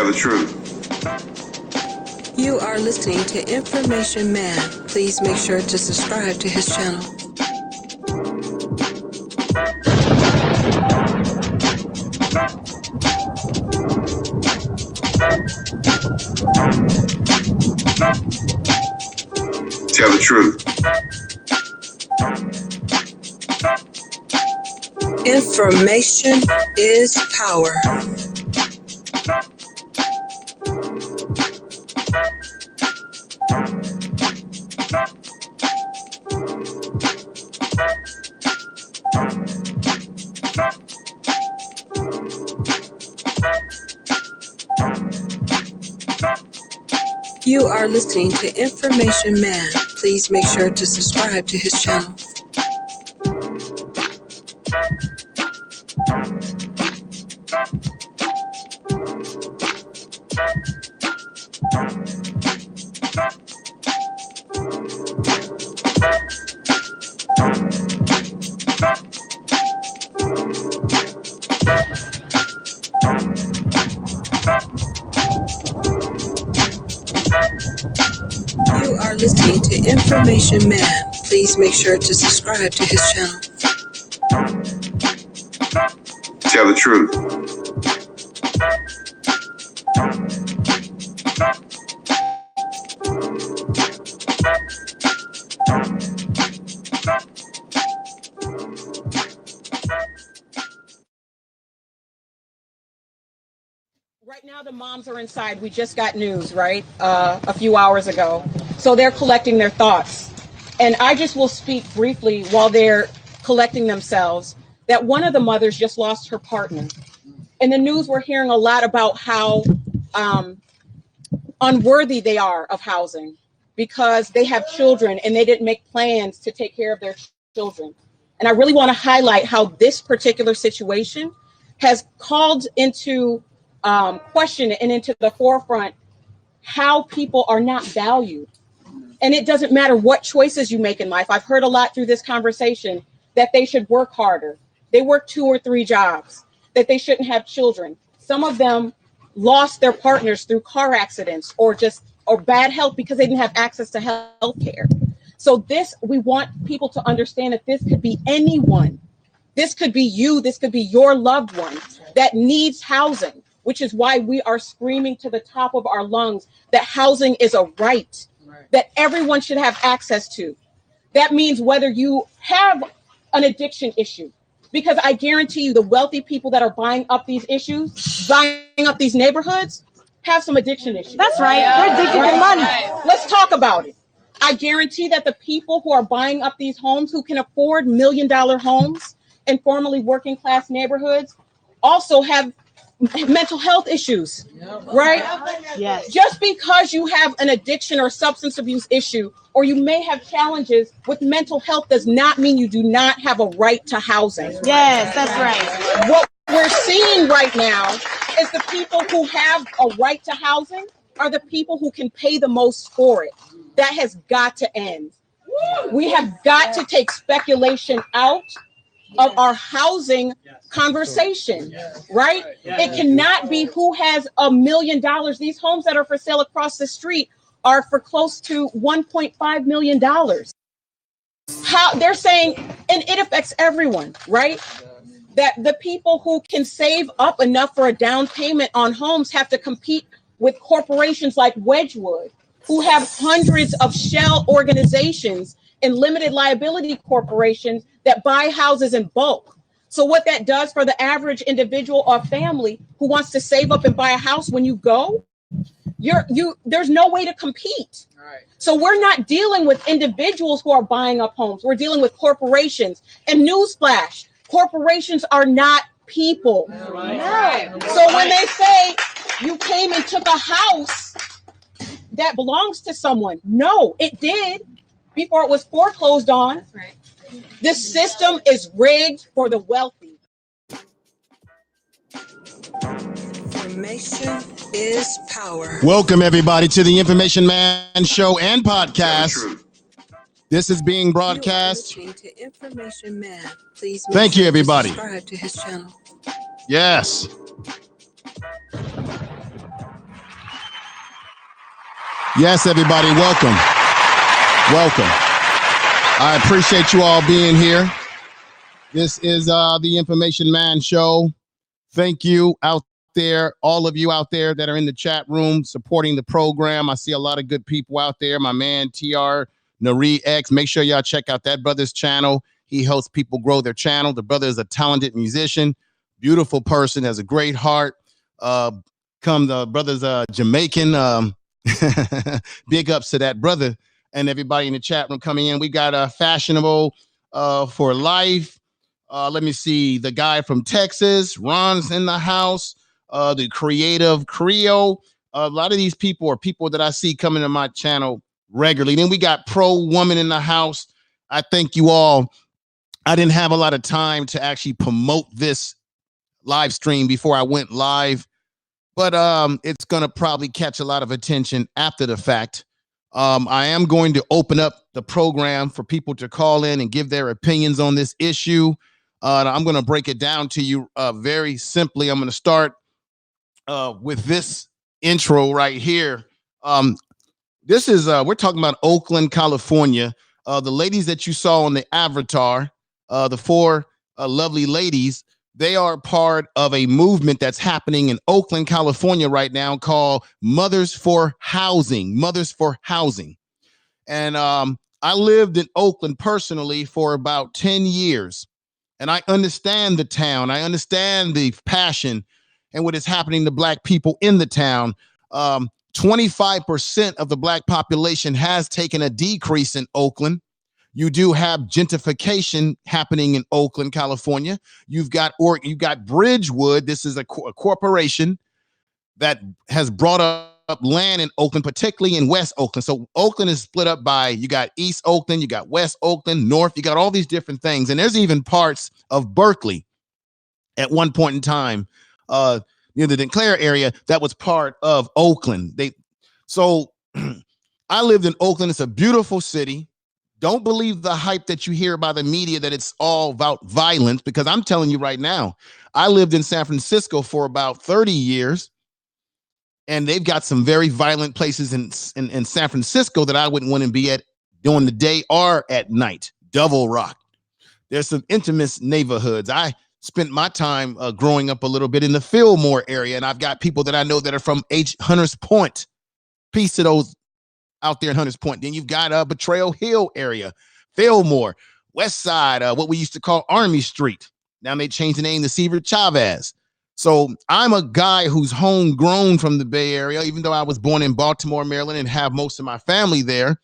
Tell the truth. You are listening to Information Man. Please make sure to subscribe to his channel. Tell the truth. Information is power. You are listening to Information Man. Please make sure to subscribe to his channel. You are listening to Information Man. Please make sure to subscribe to his channel. Tell the truth. Right now, the moms are inside. We just got news, right, a few hours ago. So they're collecting their thoughts. And I just will speak briefly while they're collecting themselves that one of the mothers just lost her partner. In the news, we're hearing a lot about how unworthy they are of housing because they have children and they didn't make plans to take care of their children. And I really want to highlight how this particular situation has called into question and into the forefront how people are not valued. And it doesn't matter what choices you make in life. I've heard a lot through this conversation that they should work harder. They work 2 or 3 jobs, that they shouldn't have children. Some of them lost their partners through car accidents or bad health because they didn't have access to health care. So we want people to understand that this could be anyone. This could be you. This could be your loved one that needs housing, which is why we are screaming to the top of our lungs that housing is a right that everyone should have access to. That means whether you have an addiction issue, because I guarantee you the wealthy people that are buying up these issues, buying up these neighborhoods, have some addiction issues. That's right. They're addicted to money. Let's talk about it. I guarantee that the people who are buying up these homes, who can afford $1 million homes in formerly working class neighborhoods, also have mental health issues, right? Yes. Just because you have an addiction or substance abuse issue, or you may have challenges with mental health, does not mean you do not have a right to housing. Yes, that's right. What we're seeing right now is the people who have a right to housing are the people who can pay the most for it. That has got to end. We have got to take speculation out of our housing conversation, right? It cannot be who has $1 million. These homes that are for sale across the street are for close to $1.5 million. How they're saying, and it affects everyone, right? That the people who can save up enough for a down payment on homes have to compete with corporations like Wedgwood, who have hundreds of shell organizations and limited liability corporations that buy houses in bulk. So what that does for the average individual or family who wants to save up and buy a house, when you go, there's no way to compete. Right. So we're not dealing with individuals who are buying up homes. We're dealing with corporations. And newsflash, corporations are not people. Right. No. So when they say you came and took a house that belongs to someone, no, it did before it was foreclosed on. That's right. This system is rigged for the wealthy. Information is power. Welcome, everybody, to the Information Man Show and Podcast. This is being broadcast. You are listening to Information Man. Please thank you, everybody. Subscribe to his channel. Yes. Yes, everybody, welcome. Welcome. I appreciate you all being here. This is the Information Man Show. Thank you out there, all of you out there that are in the chat room supporting the program. I see a lot of good people out there. My man, TR Nari X. Make sure y'all check out that brother's channel. He helps people grow their channel. The brother is a talented musician, beautiful person, has a great heart. The brother's Jamaican. Big ups to that brother and everybody in the chat room coming in. We got Fashionable for Life. Let me see. The guy from Texas, Ron's in the house. The Creative Creole. A lot of these people are people that I see coming to my channel regularly. Then we got Pro Woman in the house. I thank you all. I didn't have a lot of time to actually promote this live stream before I went live, but it's going to probably catch a lot of attention after the fact. I am going to open up the program for people to call in and give their opinions on this issue. I'm going to break it down to you very simply. I'm going to start with this intro right here. This is we're talking about Oakland, California. The ladies that you saw on the avatar, the four lovely ladies, they are part of a movement that's happening in Oakland, California right now called Mothers for Housing. Mothers for Housing. And I lived in Oakland personally for about 10 years. And I understand the town. I understand the passion and what is happening to Black people in the town. 25% of the Black population has taken a decrease in Oakland. You do have gentrification happening in Oakland, California. You've got Bridgewood. This is a corporation that has brought up land in Oakland, particularly in West Oakland. So Oakland is split up by, you got East Oakland, you got West Oakland, North, you got all these different things. And there's even parts of Berkeley at one point in time, near the Declare area, that was part of Oakland. So I lived in Oakland. It's a beautiful city. Don't believe the hype that you hear by the media that it's all about violence, because I'm telling you right now, I lived in San Francisco for about 30 years, and they've got some very violent places in San Francisco that I wouldn't want to be at during the day or at night. Double Rock. There's some intimate neighborhoods. I spent my time growing up a little bit in the Fillmore area, and I've got people that I know that are from Hunters Point. Peace to those out there in Hunters Point. Then you've got Betrayal Hill area, Fillmore, West Side, what we used to call Army Street. Now they changed the name to Cesar Chavez. So I'm a guy who's homegrown from the Bay Area, even though I was born in Baltimore, Maryland, and have most of my family there.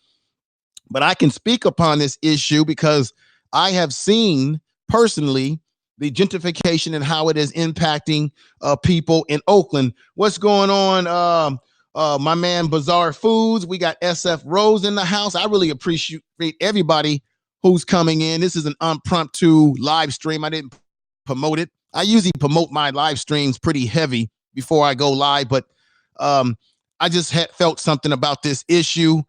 But I can speak upon this issue because I have seen personally the gentrification and how it is impacting people in Oakland. What's going on? My man Bazaar Foods, we got SF Rose in the house. I really appreciate everybody who's coming in. This is an impromptu live stream. I didn't promote it. I usually promote my live streams pretty heavy before I go live, but I just felt something about this issue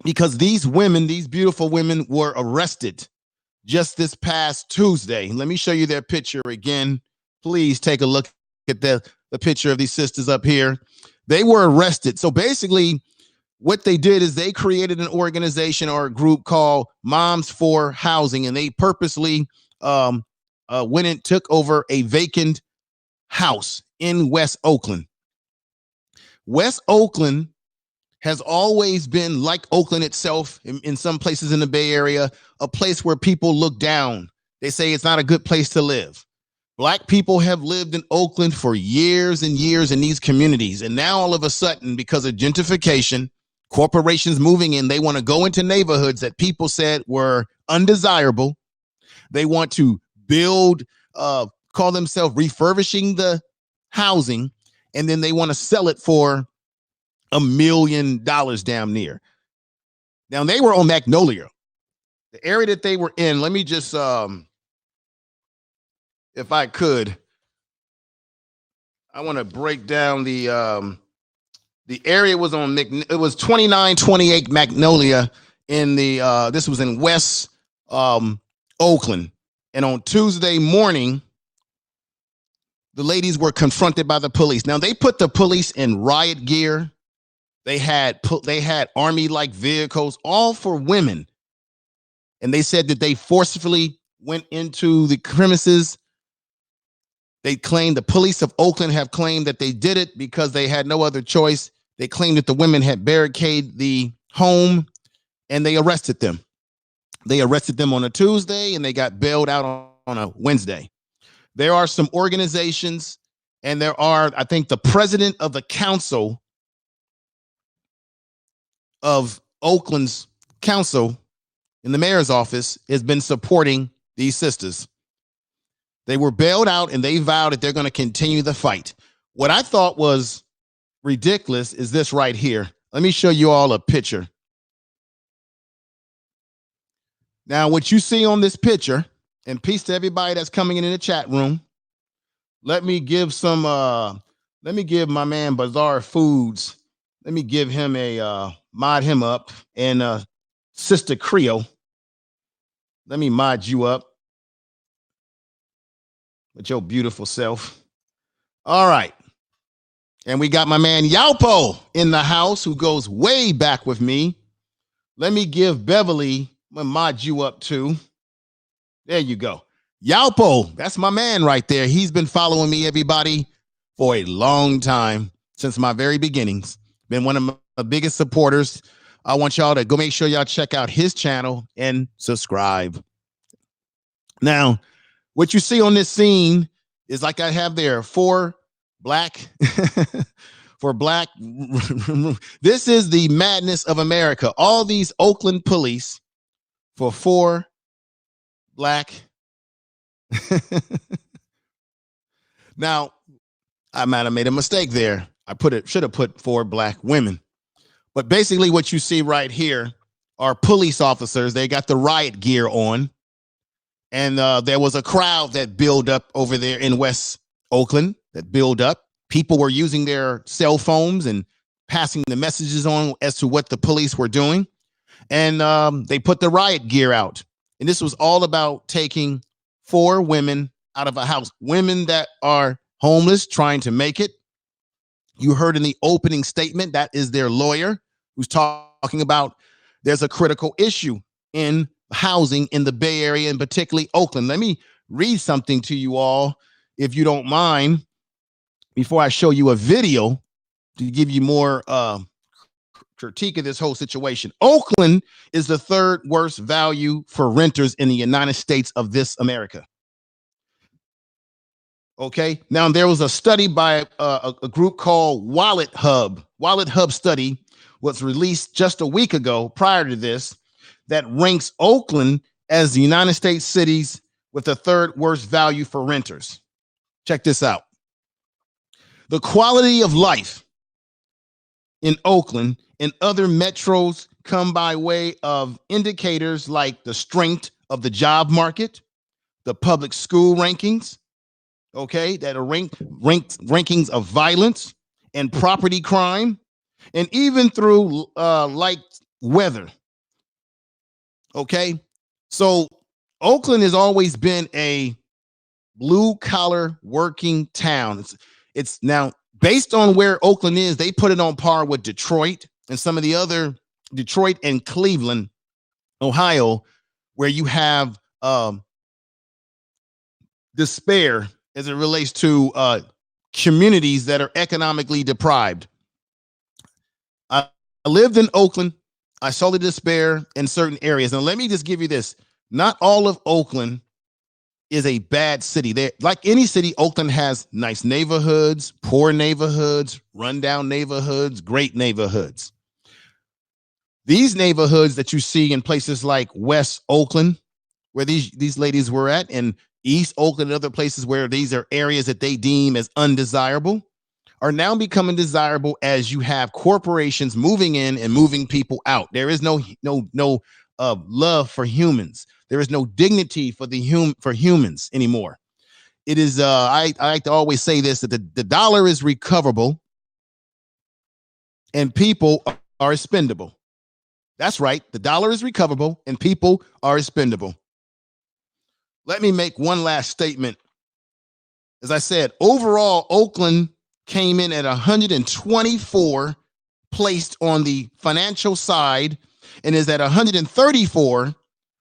because these women, these beautiful women, were arrested just this past Tuesday. Let me show you their picture again. Please take a look at the picture of these sisters up here. They were arrested. So basically what they did is they created an organization or a group called Moms for Housing, and they purposely went and took over a vacant house in West Oakland. West Oakland has always been, like Oakland itself, in some places in the Bay Area, a place where people look down. They say it's not a good place to live. Black people have lived in Oakland for years and years in these communities. And now all of a sudden, because of gentrification, corporations moving in, they want to go into neighborhoods that people said were undesirable. They want to build, call themselves refurbishing the housing, and then they want to sell it for $1 million damn near. Now, they were on Magnolia. The area that they were in, let me just... if I could, I want to break down the area was on, it was 2928 Magnolia in the, this was in West Oakland. And on Tuesday morning, the ladies were confronted by the police. Now they put the police in riot gear. They had army-like vehicles, all for women. And they said that they forcefully went into the premises. They claimed, the police of Oakland have claimed that they did it because they had no other choice. They claimed that the women had barricaded the home, and they arrested them. They arrested them on a Tuesday, and they got bailed out on a Wednesday. There are some organizations, and there are, I think, the president of the council of Oakland's council in the mayor's office has been supporting these sisters. They were bailed out, and they vowed that they're going to continue the fight. What I thought was ridiculous is this right here. Let me show you all a picture. Now, what you see on this picture, and peace to everybody that's coming in the chat room. Let me give my man Bazaar Foods. Let me give him a mod him up, and Sister Creole. Let me mod you up with your beautiful self. All right. And we got my man Yaupo in the house, who goes way back with me. Let me give Beverly, I'm gonna mod you up too. There you go. Yaupo, that's my man right there. He's been following me, everybody, for a long time, since my very beginnings. Been one of my biggest supporters. I want y'all to go make sure y'all check out his channel and subscribe. Now, what you see on this scene is, like I have there, for black. This is the madness of America. All these Oakland police for 4 black. Now, I might have made a mistake there. Should have put 4 black women. But basically what you see right here are police officers. They got the riot gear on. And there was a crowd that built up over there in West Oakland, that built up. People were using their cell phones and passing the messages on as to what the police were doing. And they put the riot gear out. And this was all about taking 4 women out of a house, women that are homeless, trying to make it. You heard in the opening statement, that is their lawyer who's talking about there's a critical issue in housing in the Bay Area, and particularly Oakland. Let me read something to you all, if you don't mind, before I show you a video to give you more critique of this whole situation. Oakland is the 3rd worst value for renters in the United States of this America. Okay. Now, there was a study by a group called Wallet Hub. Wallet Hub study was released just a week ago, prior to this, that ranks Oakland as the United States cities with the 3rd worst value for renters. Check this out. The quality of life in Oakland and other metros come by way of indicators like the strength of the job market, the public school rankings, okay, that are rankings of violence and property crime, and even through like weather. Okay, so Oakland has always been a blue collar working town. It's now based on where Oakland is, they put it on par with Detroit and some of the other, Detroit and Cleveland, Ohio, where you have despair as it relates to communities that are economically deprived. I lived in Oakland. I saw the despair in certain areas. And let me just give you this. Not all of Oakland is a bad city. There, like any city, Oakland has nice neighborhoods, poor neighborhoods, rundown neighborhoods, great neighborhoods. These neighborhoods that you see in places like West Oakland, where these ladies were at, and East Oakland and other places where these are areas that they deem as undesirable, are now becoming desirable as you have corporations moving in and moving people out. There is no love for humans. There is no dignity for humans anymore. It is I like to always say this, that the dollar is recoverable and people are expendable. That's right. The dollar is recoverable and people are expendable. Let me make one last statement. As I said, overall, Oakland came in at 124 placed on the financial side and is at 134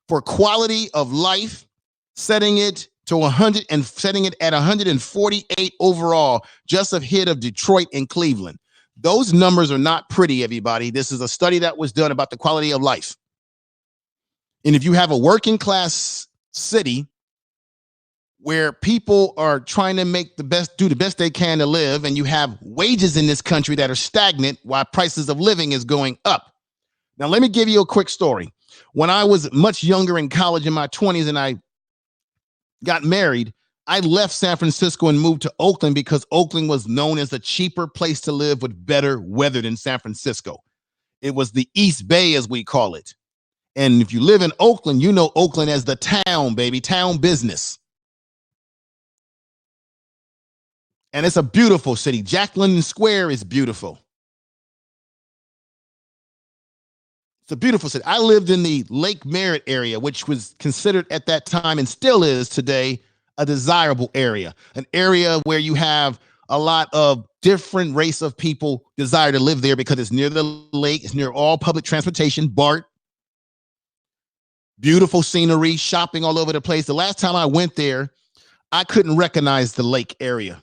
for quality of life, setting it to 100 and setting it at 148 overall, just ahead of Detroit and Cleveland. Those numbers are not pretty, everybody. This is a study that was done about the quality of life. And if you have a working class city where people are trying to do the best they can to live, and you have wages in this country that are stagnant while prices of living is going up. Now, let me give you a quick story. When I was much younger in college in my 20s and I got married, I left San Francisco and moved to Oakland because Oakland was known as a cheaper place to live with better weather than San Francisco. It was the East Bay, as we call it. And if you live in Oakland, you know Oakland as the town, baby, town business. And it's a beautiful city. Jack London Square is beautiful. It's a beautiful city. I lived in the Lake Merritt area, which was considered at that time and still is today a desirable area, an area where you have a lot of different race of people desire to live there because it's near the lake. It's near all public transportation, BART. Beautiful scenery, shopping all over the place. The last time I went there, I couldn't recognize the lake area.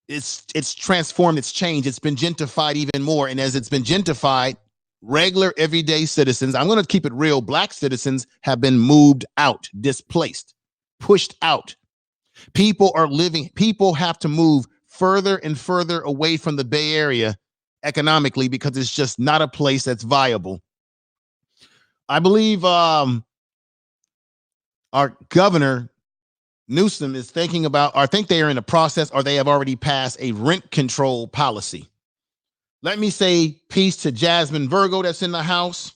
It's transformed, it's changed, it's been gentrified even more. And as it's been gentrified, regular everyday citizens, I'm going to keep it real, Black citizens have been moved out, displaced, pushed out. People have to move further and further away from the Bay Area economically because it's just not a place that's viable. I believe our governor Newsom is thinking about, or I think they are in the process, or they have already passed a rent control policy. Let me say peace to Jasmine Virgo that's in the house.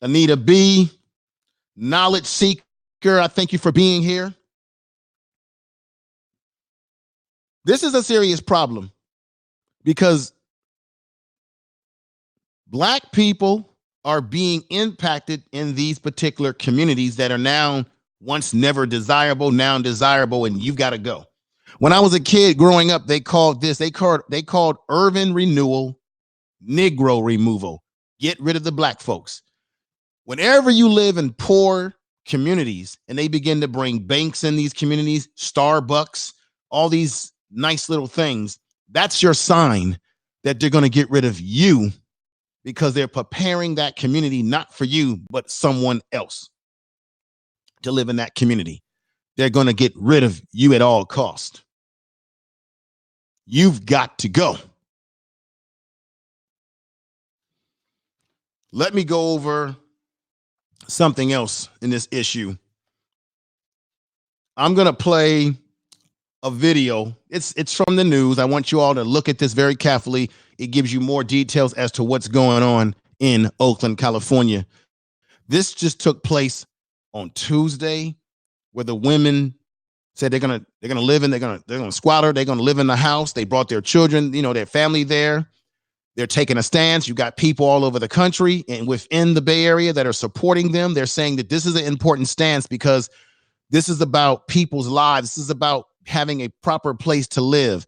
Anita B, Knowledge Seeker, I thank you for being here. This is a serious problem because Black people are being impacted in these particular communities that are now once never desirable, now desirable, and you've got to go. When I was a kid growing up, they called urban renewal, Negro removal. Get rid of the Black folks. Whenever you live in poor communities and they begin to bring banks in these communities, Starbucks, all these nice little things, that's your sign that they're going to get rid of you because they're preparing that community not for you, but someone else to live in that community. They're going to get rid of you at all cost. You've got to go. Let me go over something else in this issue. I'm going to play a video. It's from the news. I want you all to look at this very carefully. It gives you more details as to what's going on in Oakland, California. This just took place on Tuesday, where the women said they're gonna live in, they're gonna squatter, they're gonna live in the house. They brought their children, their family there. They're taking a stance. You got people all over the country and within the Bay Area that are supporting them. They're saying that this is an important stance because this is about people's lives. This is about having a proper place to live.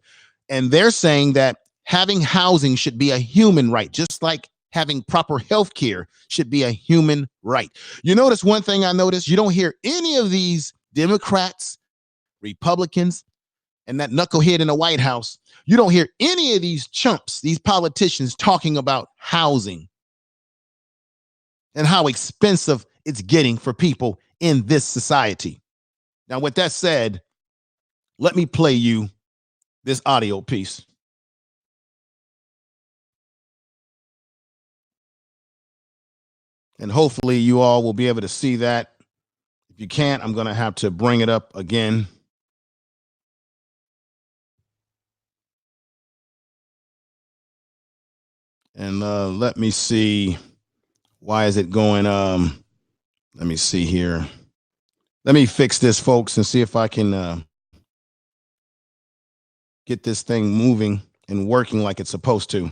And they're saying that having housing should be a human right, just like having proper health care should be a human right. You notice one thing I noticed, you don't hear any of these Democrats, Republicans, and that knucklehead in the White House. You don't hear any of these chumps, these politicians talking about housing and how expensive it's getting for people in this society. Now, with that said, let me play you this audio piece. And hopefully you all will be able to see that. If you can't, I'm going to have to bring it up again. And let me see. Why is it going? Let me see here. Let me fix this, folks, and see if I can get this thing moving and working like it's supposed to.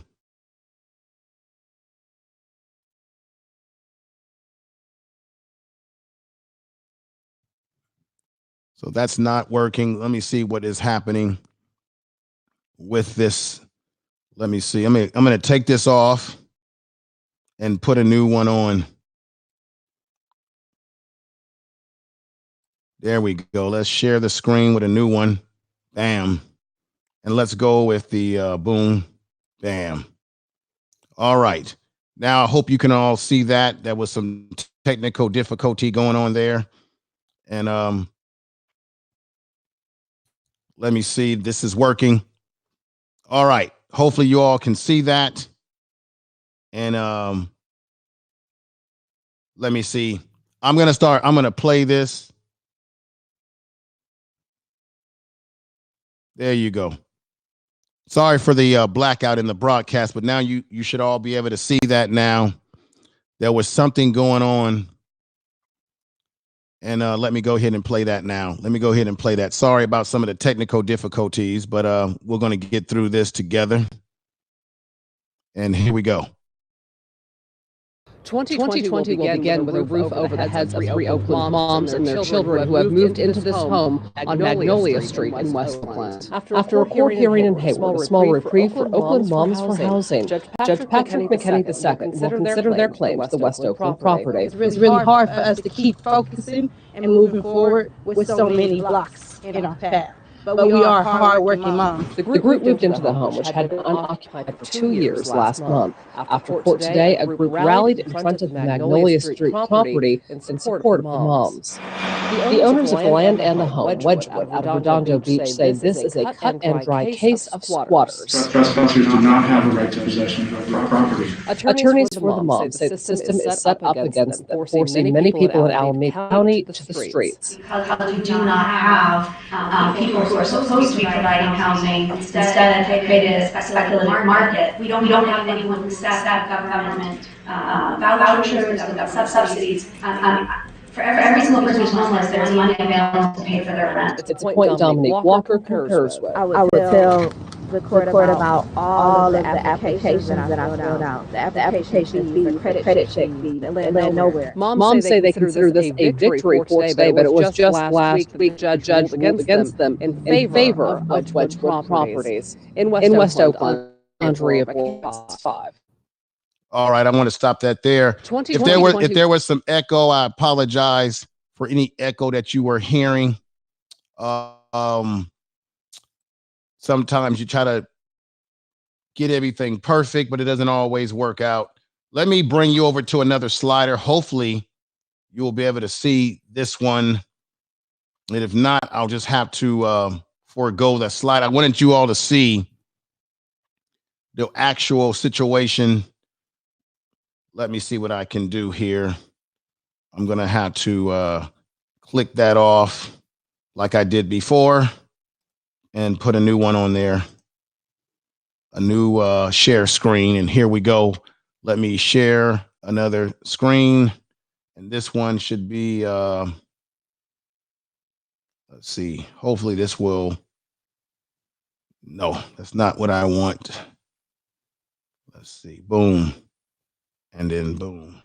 So that's not working. Let me see what is happening with this Let me see. I'm gonna take this off and put a new one on. There we go. Let's share the screen with a new one. Bam. And let's go with the boom. Bam. All right. Now I hope you can all see that. There was some technical difficulty going on there. And let me see. This is working. All right. Hopefully you all can see that. And let me see. I'm going to play this. There you go. Sorry for the blackout in the broadcast, but now you should all be able to see that now. There was something going on. And let me go ahead and play that now. Let me go ahead and play that. Sorry about some of the technical difficulties, but we're going to get through this together. And here we go. 2020 will begin with a roof over the heads of 3 Oakland moms and their children who have moved into this home on Magnolia Street in West Oakland. After a court hearing in Hayward, a small reprieve for Oakland moms for housing, Judge Patrick McKinney II will consider their claim to the West Oakland property. It's really hard for us to keep focusing and moving forward with so many blocks in our path. But we are hard-working moms. The group moved into the home, which had been unoccupied for 2 years last month. After court today, a group rallied in front of the Magnolia Street property in support of the moms. The owners of the land and the home, Wedgwood, out of Redondo Beach, say this is a cut-and-dry case of squatters. Trespassers do not have a right to possession of our property. Attorneys for the moms say the system is set up against them, forcing many people in Alameda County to the streets. Because we do not have people who are supposed to be providing housing. Instead, they created a speculative market. We don't have anyone who sets up government vouchers, subsidies. For every single person who's homeless, there's money available to pay for their rent. It's a point Dominique Walker concurs with. I would tell the court about all of the applications that I filled out. The application fee, the credit check fee, that led nowhere. Moms say they consider this a victory for today, but it was just last week the judge ruled against them in favor of Wedgwood properties in West Oakland, Andrea 5. All right, I want to stop that there. If there was some echo, I apologize for any echo that you were hearing. Sometimes you try to get everything perfect, but it doesn't always work out. Let me bring you over to another slider. Hopefully, you will be able to see this one. And if not, I'll just have to forego that slide. I wanted you all to see the actual situation. Let me see what I can do here. I'm going to have to click that off like I did before and put a new one on there, a new share screen. And here we go. Let me share another screen. And this one should be, let's see, hopefully this will, no, that's not what I want. Let's see, boom. And then boom.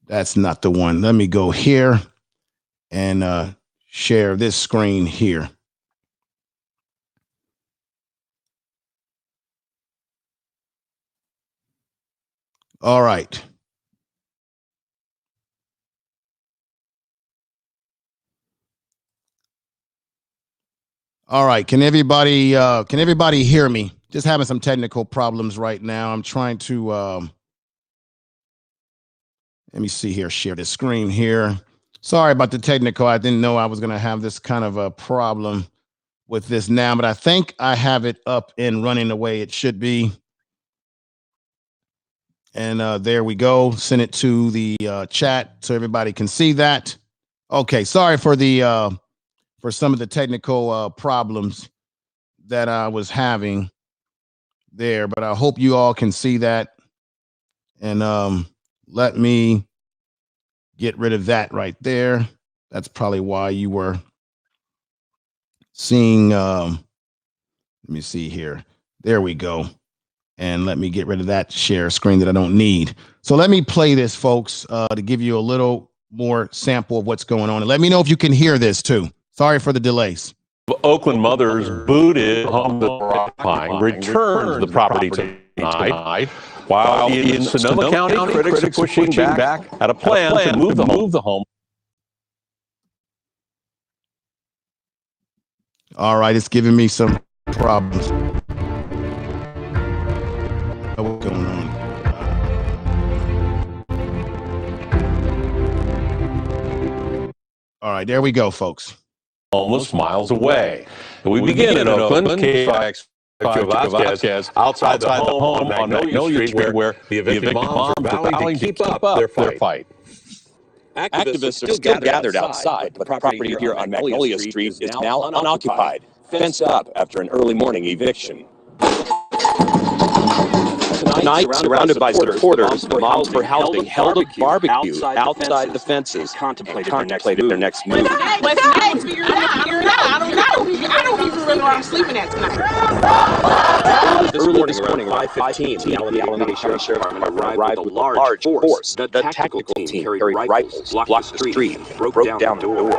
That's not the one. Let me go here and share this screen here. All right. All right. Can everybody hear me? Just having some technical problems right now. I'm trying to, let me see here, share the screen here. Sorry about the technical. I didn't know I was going to have this kind of a problem with this now, but I think I have it up and running the way it should be. And there we go. Send it to the chat so everybody can see that. Okay. Sorry for the, for some of the technical problems that I was having there, but I hope you all can see that. And let me get rid of that right there. That's probably why you were seeing, let me see here. There we go. And let me get rid of that share screen that I don't need. So let me play this, folks, to give you a little more sample of what's going on. And let me know if you can hear this too. Sorry for the delays. Oakland mothers booted home that were occupying, returned the property tonight, while in Sonoma County, critics are pushing back at a plan to move the home. All right, it's giving me some problems. What's going on? All right, there we go, folks. Homeless miles away. And we begin in Oakland, KFIX Vacant, outside the home on Magnolia Street, where the evicted moms are vowing to keep up their fight. Activists are still gathered outside, but the property here on Magnolia Street is now unoccupied, fenced up after an early morning eviction. Tonight, surrounded by supporters, the moms for housing held a barbecue outside the fences and contemplated their next move. I don't even really know where I'm sleeping at tonight. Early this morning, around 5:15, the Alameda Sheriff's Department arrived with a large force. The tactical team carried rifles, blocked the street, broke down the door.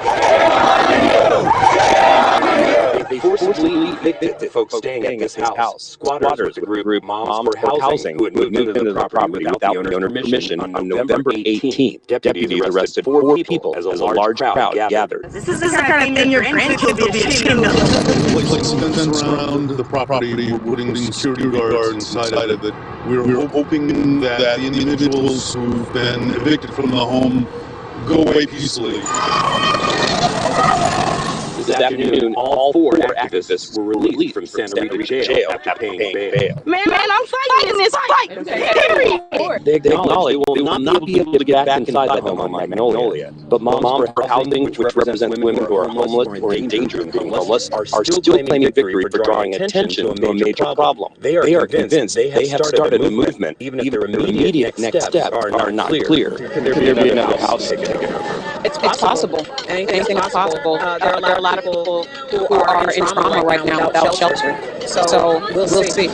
They forcibly evicted the folks staying at this house. Squatters, a group moms for housing, who had moved into the property without the owner's permission. On November 18th, deputies arrested 4 people as a large crowd gathered. This is the kind of thing your grandkids will be ashamed of. Placing a fence around the property, we're putting security guards inside of it. We're hoping that the individuals who've been evicted from the home go away peacefully. This afternoon, all 4 activists were released from Santa Rita jail after paying bail. Man, I'm fighting this fight. They acknowledge they will not be able to get back inside the home on Magnolia, but moms for housing, which represent women who are homeless or in danger of being homeless, are still claiming victory for drawing attention to a major problem. They are convinced they have started a movement, even if their immediate next steps are not clear. Could there be another house taken over? It's possible. Anything is possible. There are a lot of people who are in trauma right now without shelter. So we'll see.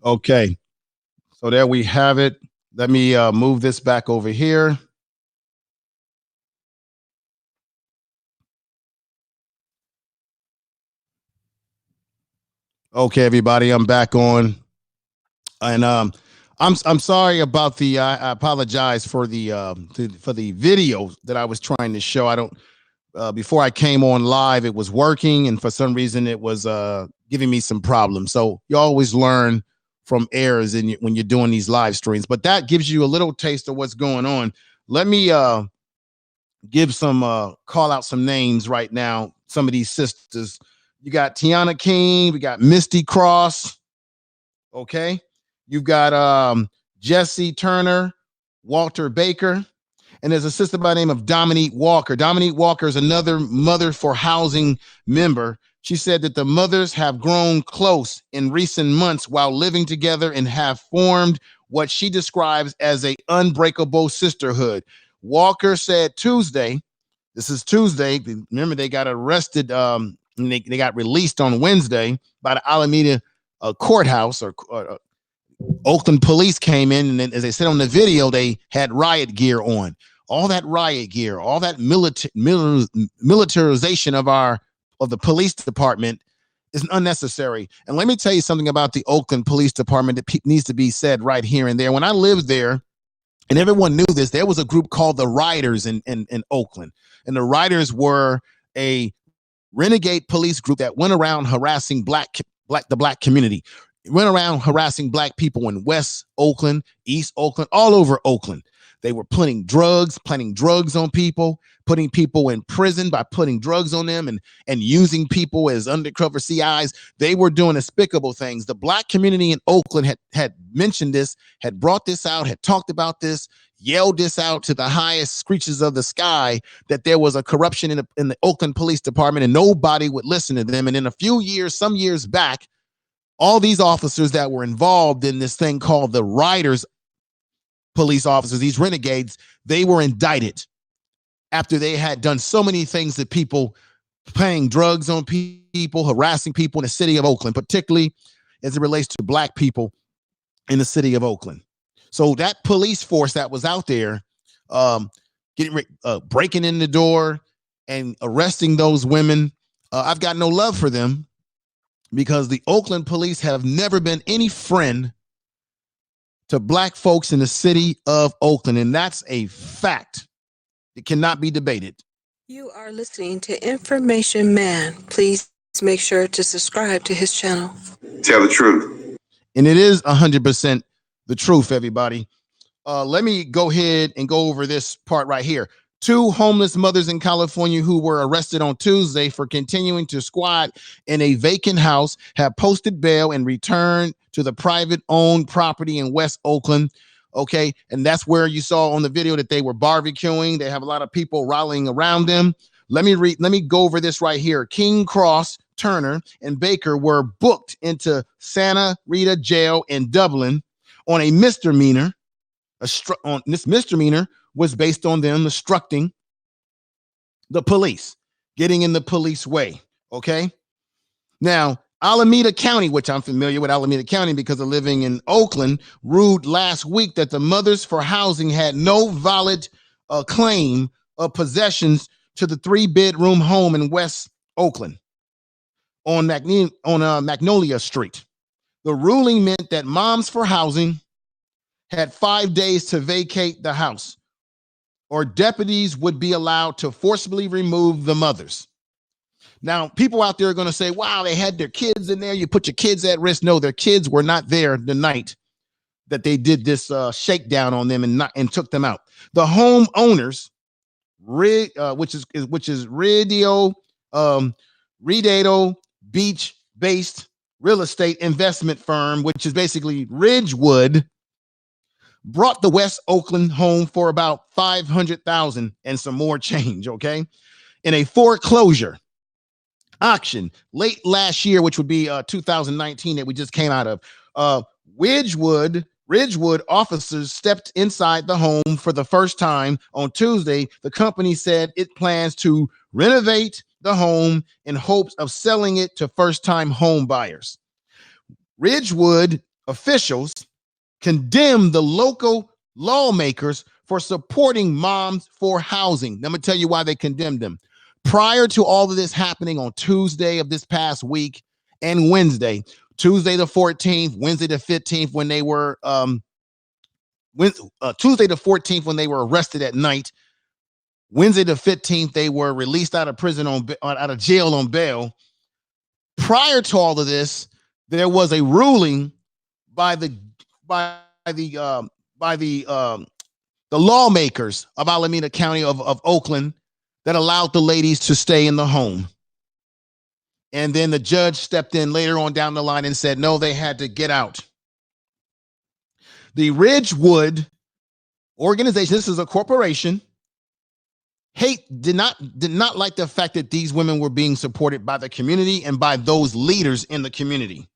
Okay, so there we have it. Let me move this back over here. Okay, everybody, I'm back on, and I'm sorry about the. I apologize for the video that I was trying to show. I don't. Before I came on live, it was working, and for some reason, it was giving me some problems. So you always learn from errors when you're doing these live streams. But that gives you a little taste of what's going on. Let me give some call out some names right now. Some of these sisters. You got Tiana King, we got Misty Cross. Okay. You've got Jesse Turner, Walter Baker, and there's a sister by the name of Dominique Walker. Dominique Walker is another Mother for Housing member. She said that the mothers have grown close in recent months while living together and have formed what she describes as an unbreakable sisterhood. Walker said Tuesday, this is Tuesday, remember they got arrested, and they got released on Wednesday by the Alameda courthouse, or Oakland police came in, and then, as they said on the video, they had riot gear on. All that riot gear, all that militarization of the police department is unnecessary. And let me tell you something about the Oakland Police Department that needs to be said right here and there. When I lived there, and everyone knew this, there was a group called the Riders in Oakland, and the Riders were a renegade police group that went around harassing the black community. It went around harassing black people in West Oakland, East Oakland, all over Oakland. They were planting drugs on people, putting people in prison by putting drugs on them, and using people as undercover CIs. They were doing despicable things. The black community in Oakland had mentioned this, had brought this out, had talked about this, yelled this out to the highest screeches of the sky, that there was a corruption in the Oakland Police Department, and nobody would listen to them. And in a few years, some years back, all these officers that were involved in this thing called the Riders police officers, these renegades, they were indicted after they had done so many things to people, paying drugs on people, harassing people in the city of Oakland, particularly as it relates to black people. in the city of Oakland. So that police force that was out there, breaking in the door and arresting those women, I've got no love for them, because the Oakland police have never been any friend to black folks in the city of Oakland, and that's a fact. It cannot be debated. You are listening to Information Man. Please make sure to subscribe to his channel. Tell the truth. And it is 100% the truth, everybody. Let me go ahead and go over this part right here. 2 homeless mothers in California who were arrested on Tuesday for continuing to squat in a vacant house have posted bail and returned to the private-owned property in West Oakland. Okay, and that's where you saw on the video that they were barbecuing. They have a lot of people rallying around them. Let me go over this right here. King, Cross, Turner, and Baker were booked into Santa Rita Jail in Dublin on a misdemeanor. This misdemeanor was based on them obstructing the police, getting in the police way. Okay. Now, Alameda County, which I'm familiar with Alameda County because of living in Oakland, ruled last week that the Mothers for Housing had no valid claim of possessions to the 3-bedroom home in West Oakland on Magnolia Street. The ruling meant that Moms for Housing had 5 days to vacate the house, or deputies would be allowed to forcibly remove the mothers. Now, people out there are going to say, wow, they had their kids in there. You put your kids at risk. No, their kids were not there the night that they did this shakedown on them and took them out. The homeowners, which is Redato Beach-based real estate investment firm, which is basically Ridgewood, brought the West Oakland home for about $500,000 and some more change, okay, in a foreclosure auction late last year, which would be 2019 that we just came out of. Ridgewood officers stepped inside the home for the first time on Tuesday. The company said it plans to renovate the home in hopes of selling it to first-time home buyers. Ridgewood officials condemned the local lawmakers for supporting Moms for Housing. Let me tell you why they condemned them. Prior to all of this happening on Tuesday of this past week and Wednesday, Tuesday the 14th, Wednesday the 15th, when they were Tuesday the 14th when they were arrested at night, Wednesday the 15th they were released out of prison out of jail on bail. Prior to all of this, there was a ruling by the lawmakers of Alameda County of Oakland that allowed the ladies to stay in the home. And then the judge stepped in later on down the line and said, no, they had to get out. The Ridgewood organization, this is a corporation, did not like the fact that these women were being supported by the community and by those leaders in the community.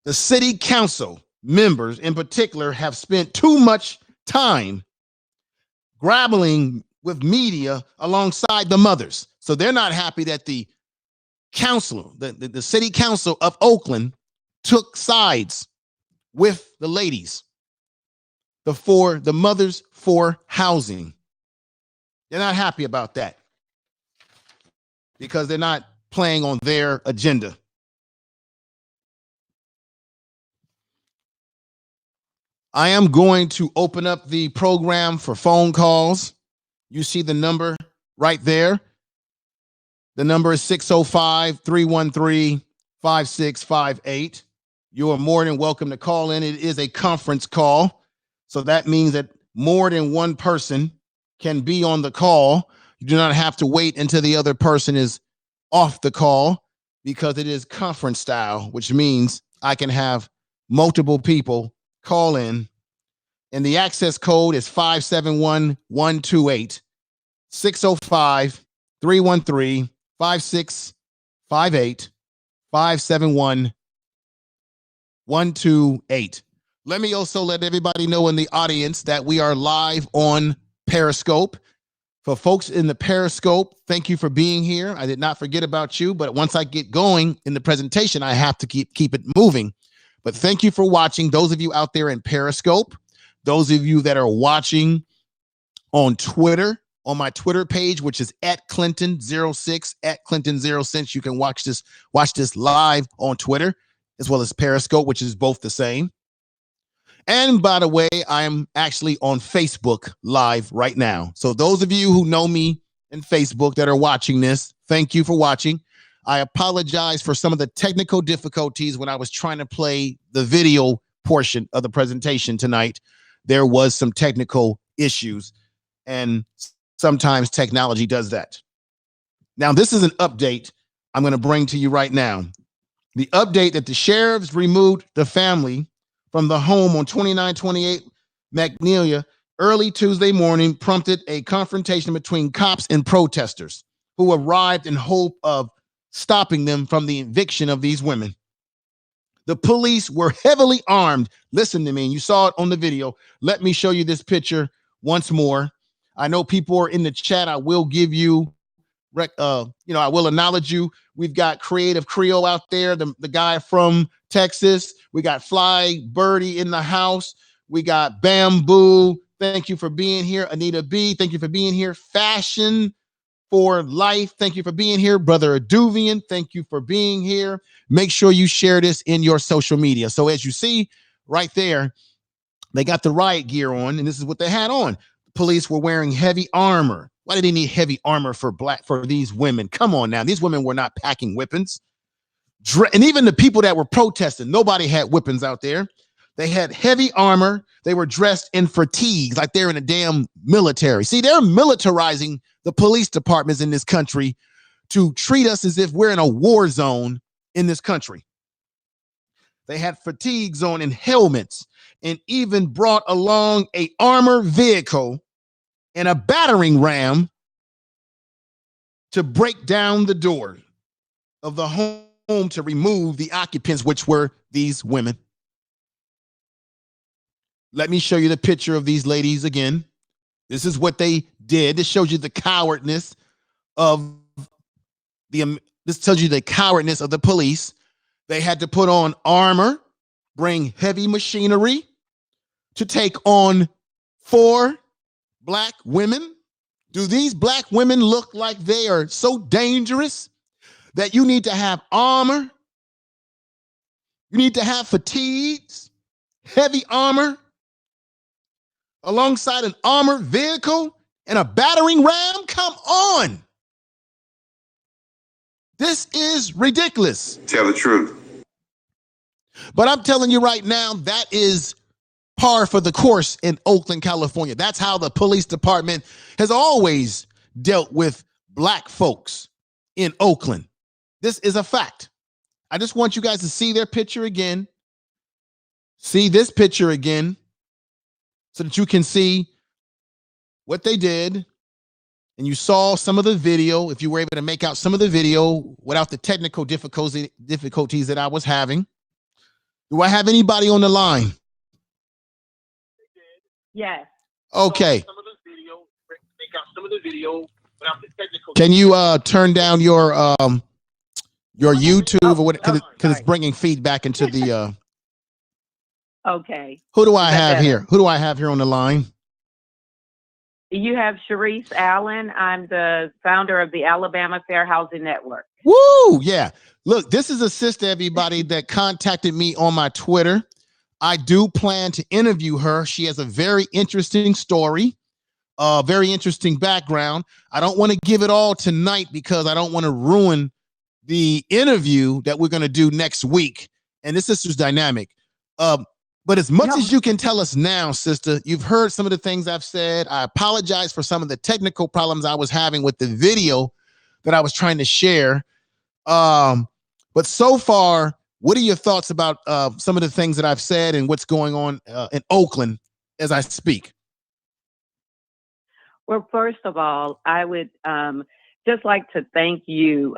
The city council members in particular have spent too much time grappling with media alongside the mothers. So they're not happy that the council, the city council of Oakland took sides with the ladies, the Mothers for Housing. They're not happy about that because they're not playing on their agenda. I am going to open up the program for phone calls. You see the number right there. The number is 605-313-5658. You are more than welcome to call in. It is a conference call. So that means that more than one person can be on the call. You do not have to wait until the other person is off the call because it is conference style, which means I can have multiple people call in. And the access code is 571128. 605-313-5658, 571128. Let me also let everybody know in the audience that we are live on Periscope. For folks in the Periscope, thank you for being here. I did not forget about you, but once I get going in the presentation, I have to keep it moving. But thank you for watching. Those of you out there in Periscope, those of you that are watching on Twitter, on my Twitter page, which is @Clinton06, @Clinton06. You can watch this live on Twitter, as well as Periscope, which is both the same. And by the way, I'm actually on Facebook live right now. So those of you who know me in Facebook that are watching this, thank you for watching. I apologize for some of the technical difficulties when I was trying to play the video portion of the presentation tonight. There was some technical issues, and sometimes technology does that. Now, this is an update I'm going to bring to you right now. The update that the sheriffs removed the family from the home on 2928 Magnolia early Tuesday morning prompted a confrontation between cops and protesters who arrived in hope of stopping them from the eviction of these women. The police were heavily armed. Listen to me, and you saw it on the video. Let me show you this picture once more. I know people are in the chat. I will give you, I will acknowledge you. We've got Creative Creole out there, the guy from Texas. We got Fly Birdie in the house. We got Bamboo. Thank you for being here. Anita B, thank you for being here. Fashion for Life, thank you for being here. Brother Aduvian, thank you for being here. Make sure you share this in your social media. So as you see right there, they got the riot gear on, and this is what they had on. Police were wearing heavy armor. Why did they need heavy armor for these women? Come on now. These women were not packing weapons. And even the people that were protesting, nobody had weapons out there. They had heavy armor. They were dressed in fatigues like they're in a damn military. See, they're militarizing the police departments in this country to treat us as if we're in a war zone in this country. They had fatigues on and helmets, and even brought along a armored vehicle and a battering ram to break down the door of the home to remove the occupants, which were these women. Let me show you the picture of these ladies again. This is what they did. This shows you the cowardness of this tells you the cowardness of the police. They had to put on armor, bring heavy machinery to take on 4 black women. Do these black women look like they are so dangerous that you need to have armor? You need to have fatigues, heavy armor, alongside an armored vehicle and a battering ram? Come on. This is ridiculous. Tell the truth. But I'm telling you right now, that is par for the course in Oakland, California. That's how the police department has always dealt with black folks in Oakland. This is a fact. I just want you guys to see their picture again. See this picture again so that you can see what they did. And you saw some of the video, if you were able to make out some of the video without the technical difficulties that I was having. Do I have anybody on the line? Yes. Okay. Can you turn down your YouTube or what? Because it's bringing feedback into the. Okay. Who do I have here? Who do I have here on the line? You have Sharice Allen. I'm the founder of the Alabama Fair Housing Network. Woo! Yeah. Look, this is a sister, everybody, that contacted me on my Twitter. I do plan to interview her. She has a very interesting story, very interesting background. I don't want to give it all tonight because I don't want to ruin the interview that we're going to do next week. And this sister's dynamic. But as much as you can tell us now, sister, you've heard some of the things I've said. I apologize for some of the technical problems I was having with the video that I was trying to share. But so far, what are your thoughts about some of the things that I've said and what's going on in Oakland as I speak? Well, first of all, I would just like to thank you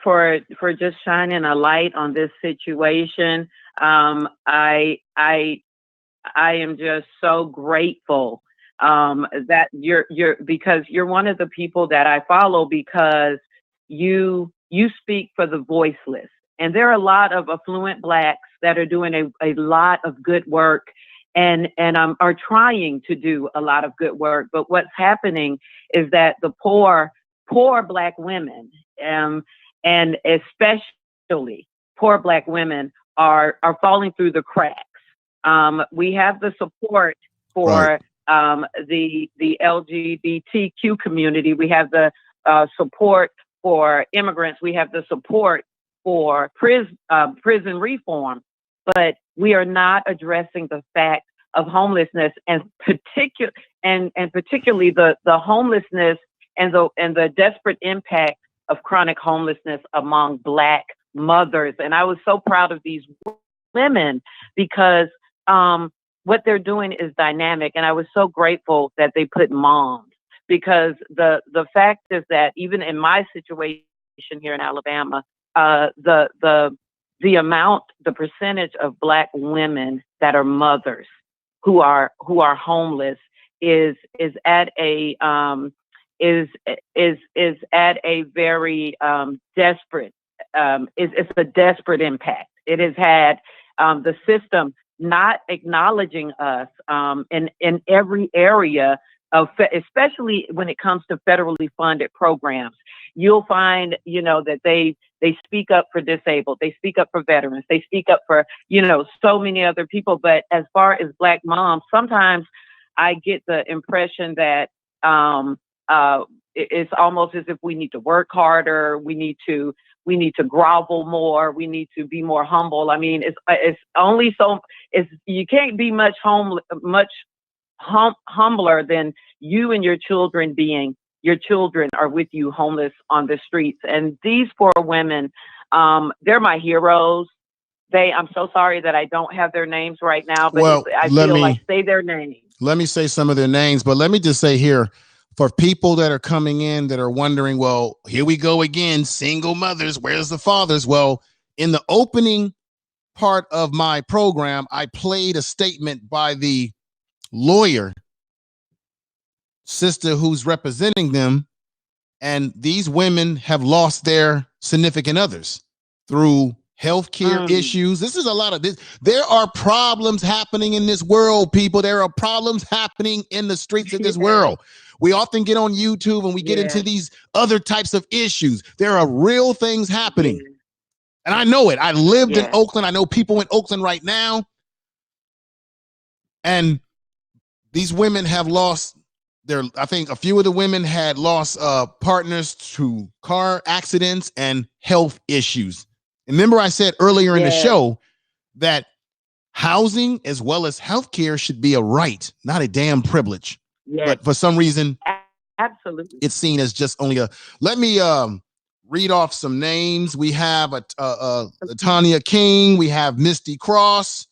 for just shining a light on this situation. I am just so grateful that you're because you're one of the people that I follow because you speak for the voiceless. And there are a lot of affluent Blacks that are doing a lot of good work and are trying to do a lot of good work. But what's happening is that the poor Black women, and especially poor Black women, are falling through the cracks. We have the support for the LGBTQ community. We have the support for immigrants. We have the support for prison reform, but we are not addressing the fact of homelessness, and particularly the homelessness and the desperate impact of chronic homelessness among Black mothers. And I was so proud of these women because what they're doing is dynamic, and I was so grateful that they put moms, because the fact is that even in my situation here in Alabama, the percentage of Black women that are mothers who are homeless is at a very desperate. It's a desperate impact. It has had the system not acknowledging us in every area of, especially when it comes to federally funded programs. You'll find, that they speak up for disabled, they speak up for veterans, they speak up for, so many other people. But as far as Black moms, sometimes I get the impression that it's almost as if we need to work harder, we need to grovel more, we need to be more humble. I mean, it's only so, you can't be much humbler than you and your children being. Your children are with you homeless on the streets. And these poor women, they're my heroes. I'm so sorry that I don't have their names right now, but I feel like say their names. Let me say some of their names, but let me just say here, for people that are coming in that are wondering, well, here we go again, single mothers, where's the fathers? Well, in the opening part of my program, I played a statement by the lawyer sister who's representing them, and these women have lost their significant others through healthcare issues. This is a lot of this. There are problems happening in this world, people. There are problems happening in the streets of this world. We often get on YouTube and we get into these other types of issues. There are real things happening. And I know it. I lived in Oakland. I know people in Oakland right now. And these women have lost I think a few of the women had lost partners to car accidents and health issues. And remember I said earlier in the show that housing as well as healthcare should be a right, not a damn privilege. But for some reason, absolutely, it's seen as just only a. Let me read off some names. We have Tanya King. We have Misty Cross.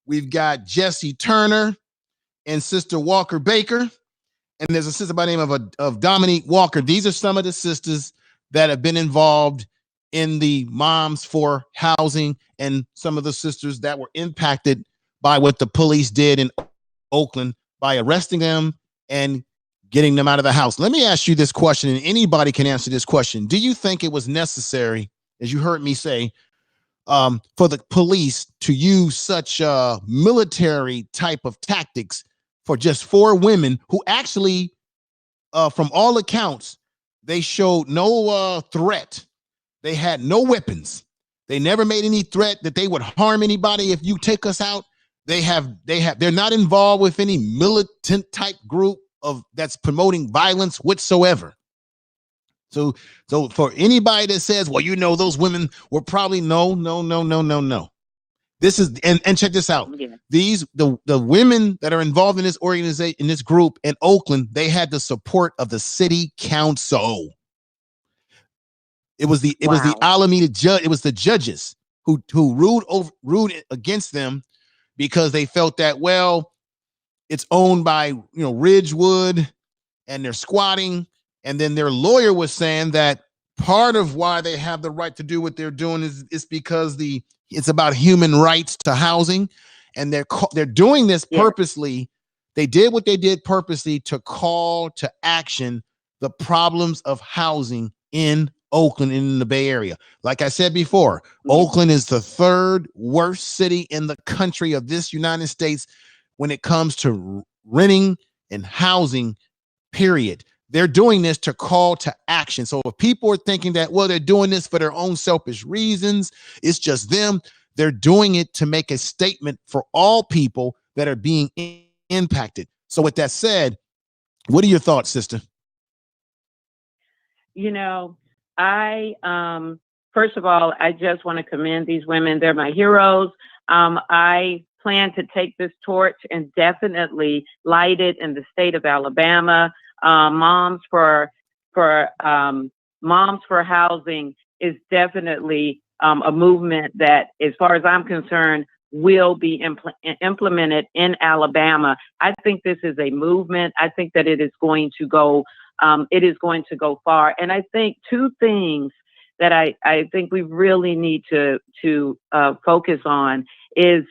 We've got Jessie Turner and Sister Walker Baker. And there's a sister by the name of Dominique Walker. These are some of the sisters that have been involved in the Moms for Housing, and some of the sisters that were impacted by what the police did in Oakland by arresting them and getting them out of the house. Let me ask you this question, and anybody can answer this question. Do you think it was necessary, as you heard me say, for the police to use such military type of tactics for just 4 women who actually, from all accounts, they showed no threat. They had no weapons. They never made any threat that they would harm anybody if you take us out. They're not involved with any militant type group that's promoting violence whatsoever. So for anybody that says, well, those women were probably no. This is, and check this out. The women that are involved in this organization, in this group in Oakland, they had the support of the city council. It was the Alameda judge. It was the judges who ruled against them because they felt that, well, it's owned by Ridgewood and they're squatting. And then their lawyer was saying that part of why they have the right to do what they're doing is because it's about human rights to housing, and they're doing this purposely. They did what they did purposely to call to action the problems of housing in Oakland and in the Bay Area. Like I said before, Oakland is the third worst city in the country of this United States when it comes to renting and housing, period. They're doing this to call to action. So if people are thinking that, well, they're doing this for their own selfish reasons, it's just them. They're doing it to make a statement for all people that are being impacted. So with that said, what are your thoughts, sister? You know, I first of all, I just want to commend these women. They're my heroes. I plan to take this torch and definitely light it in the state of Alabama. Moms for Housing is definitely a movement that, as far as I'm concerned, will be implemented in Alabama. I think this is a movement. I think that it is going to go far. And I think two things that I think we really need to focus on is,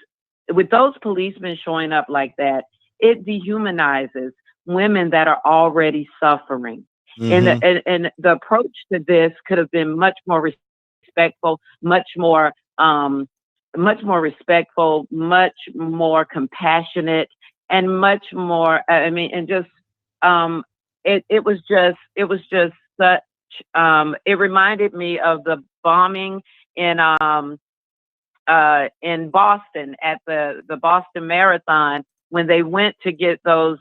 with those policemen showing up like that, it dehumanizes women that are already suffering. Mm-hmm. And the approach to this could have been much more respectful, much more compassionate, and much more. I mean, and just it was just such. It reminded me of the bombing in Boston at the Boston Marathon, when they went to get those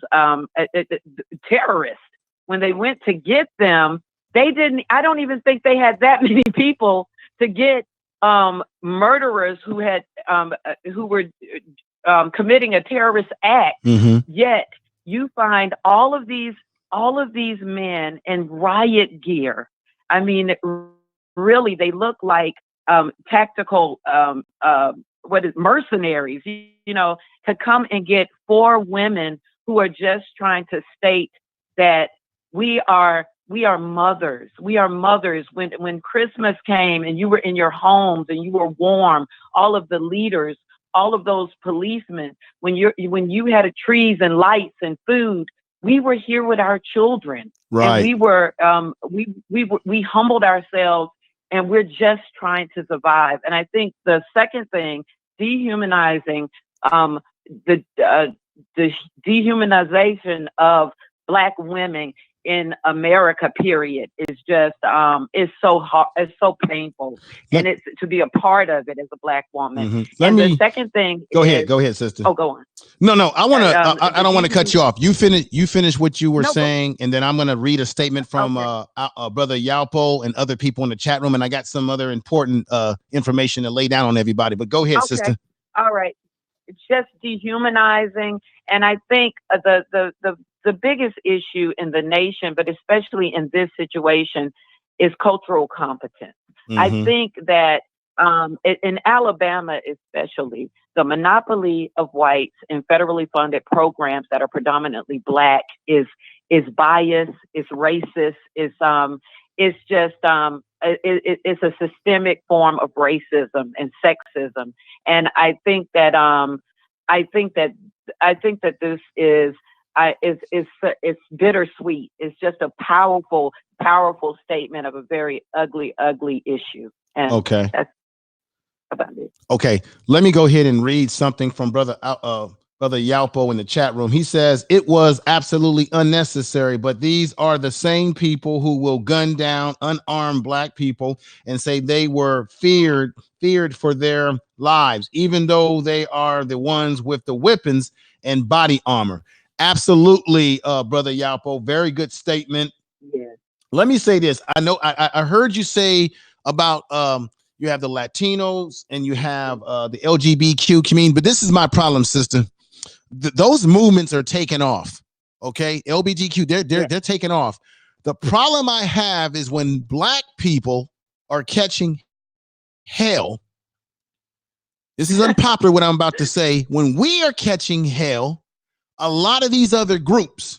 terrorists. When they went to get them, they didn't. I don't even think they had that many people to get murderers who were committing a terrorist act. Mm-hmm. Yet you find all of these men in riot gear. I mean, really, they look like tactical mercenaries, you know, to come and get 4 women who are just trying to state that we are mothers. We are mothers. When Christmas came and you were in your homes and you were warm, all of the leaders, all of those policemen, when you had trees and lights and food, we were here with our children. Right. And we were we humbled ourselves, and we're just trying to survive. And I think the second thing, dehumanizing the dehumanization of Black women in America, period, is just is so hard, it's so painful, and it's to be a part of it as a Black woman. Mm-hmm. The second thing. Go ahead, sister. Oh, go on. No, I want to. I don't want to cut you off. You finish what you were saying, and then I'm going to read a statement from Brother Yalpo and other people in the chat room, and I got some other important information to lay down on everybody. But go ahead, sister. All right. It's just dehumanizing, and I think the biggest issue in the nation, but especially in this situation, is cultural competence. Mm-hmm. I think that in Alabama especially, the monopoly of whites in federally funded programs that are predominantly Black is biased, is racist, it's a systemic form of racism and sexism. And I think that this is it's bittersweet. It's just a powerful statement of a very ugly issue. And okay. That's about it. Okay. Let me go ahead and read something from Brother Yalpo in the chat room. He says, it was absolutely unnecessary, but these are the same people who will gun down unarmed Black people and say they were feared for their lives, even though they are the ones with the weapons and body armor. Absolutely, Brother Yalpo. Very good statement. Yeah. Let me say this. I know I heard you say about you have the Latinos and you have the LGBTQ community, but this is my problem, sister. Those movements are taking off. Okay, LGBTQ, they're taking off. The problem I have is when Black people are catching hell. This is unpopular what I'm about to say. When we are catching hell, a lot of these other groups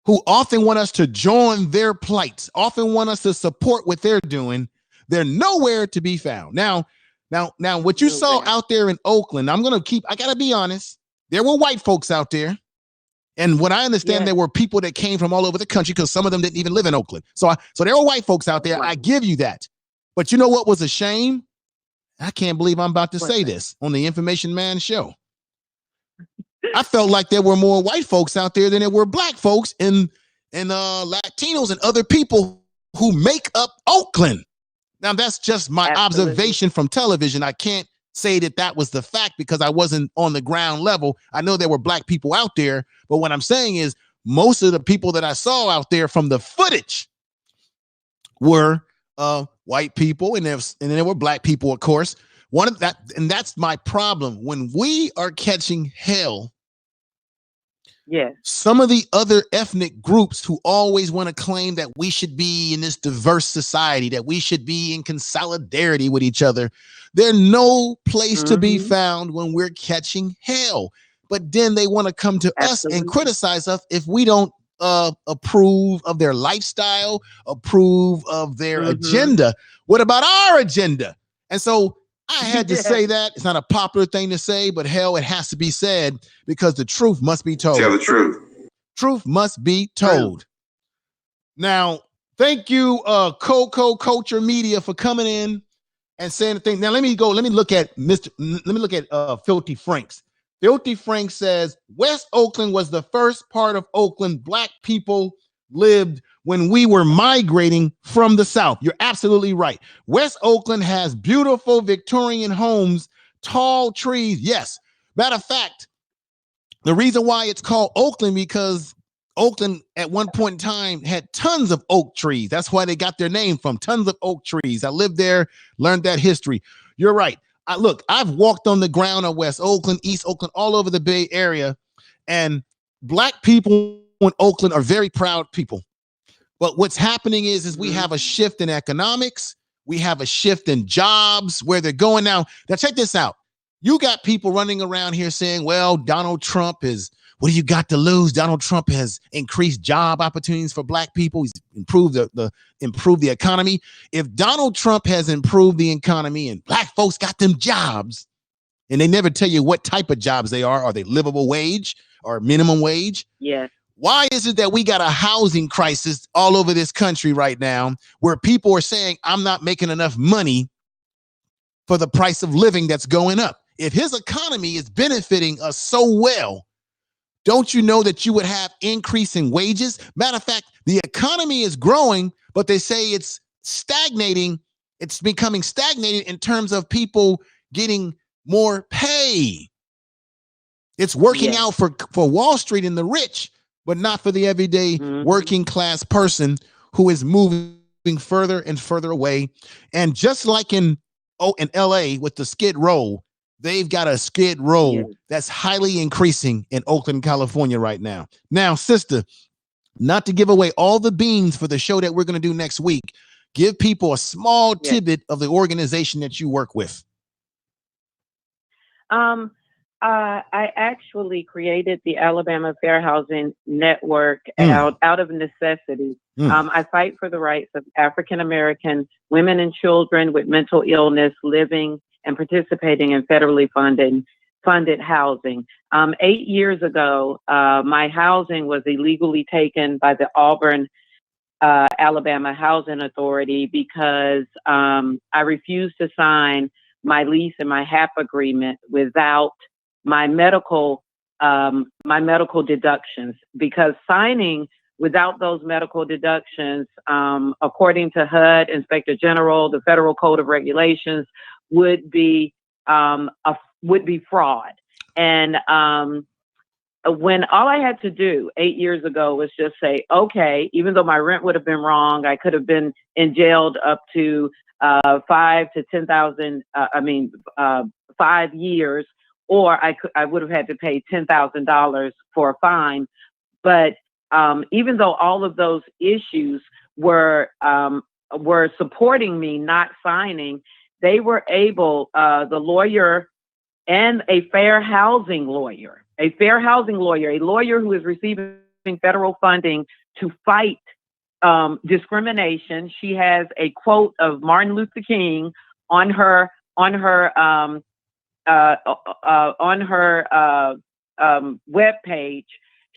who often want us to join their plights, often want us to support what they're doing, they're nowhere to be found. Now, what you saw out there in Oakland, I gotta be honest. There were white folks out there. And what I understand, there were people that came from all over the country because some of them didn't even live in Oakland. So there were white folks out there. I give you that. But you know what was a shame? I can't believe I'm about to say this on the Information Man show. I felt like there were more white folks out there than there were black folks and Latinos and other people who make up Oakland. Now, that's just my observation from television. I can't say that was the fact because I wasn't on the ground level. I know there were black people out there, but what I'm saying is most of the people that I saw out there from the footage were white people, and there were black people, of course. And that's my problem. When we are catching hell, some of the other ethnic groups who always want to claim that we should be in this diverse society, that we should be in solidarity with each other, they're no place to be found when we're catching hell. But then they want to come to us and criticize us if we don't approve of their lifestyle, approve of their agenda. What about our agenda? And so I had to say that. It's not a popular thing to say, but hell, it has to be said because the truth must be told. Tell the truth. Truth must be told. Now, thank you, Coco Culture Media, for coming in and saying the thing. Now, let me look at Filthy Franks. Filthy Frank says West Oakland was the first part of Oakland black people lived when we were migrating from the South. You're absolutely right. West Oakland has beautiful Victorian homes, tall trees. Yes. Matter of fact, the reason why it's called Oakland because Oakland at one point in time had tons of oak trees. That's why they got their name from. Tons of oak trees. I lived there, learned that history. You're right. I've walked on the ground of West Oakland, East Oakland, all over the Bay Area, and black people in Oakland are very proud people. But what's happening is we have a shift in economics. We have a shift in jobs where they're going now. Now, check this out. You got people running around here saying, well, Donald Trump what do you got to lose? Donald Trump has increased job opportunities for black people. He's improved the economy. If Donald Trump has improved the economy and black folks got them jobs, and they never tell you what type of jobs they are they livable wage or minimum wage? Yes. Why is it that we got a housing crisis all over this country right now where people are saying, I'm not making enough money for the price of living that's going up? If his economy is benefiting us so well, don't you know that you would have increasing wages? Matter of fact, the economy is growing, but they say it's stagnating. It's becoming stagnated in terms of people getting more pay. It's working out for Wall Street and the rich, but not for the everyday working class person who is moving further and further away. And just like in LA with the Skid Row, they've got a Skid Row that's highly increasing in Oakland, California right now. Now, sister, not to give away all the beans for the show that we're going to do next week, give people a small tidbit of the organization that you work with. I actually created the Alabama Fair Housing Network out of necessity. I fight for the rights of African American women and children with mental illness living and participating in federally funded housing. 8 years ago, my housing was illegally taken by the Auburn, Alabama Housing Authority because I refused to sign my lease and my HAP agreement without my medical deductions, because signing without those medical deductions, according to HUD, Inspector General, the Federal Code of Regulations, would be fraud. And when all I had to do 8 years ago was just say, okay, even though my rent would have been wrong, I could have been jailed up to 5 to 10,000. 5 years, or I would have had to pay $10,000 for a fine. But even though all of those issues were supporting me not signing, they were able, the lawyer and a fair housing lawyer, a lawyer who is receiving federal funding to fight discrimination. She has a quote of Martin Luther King on her web page.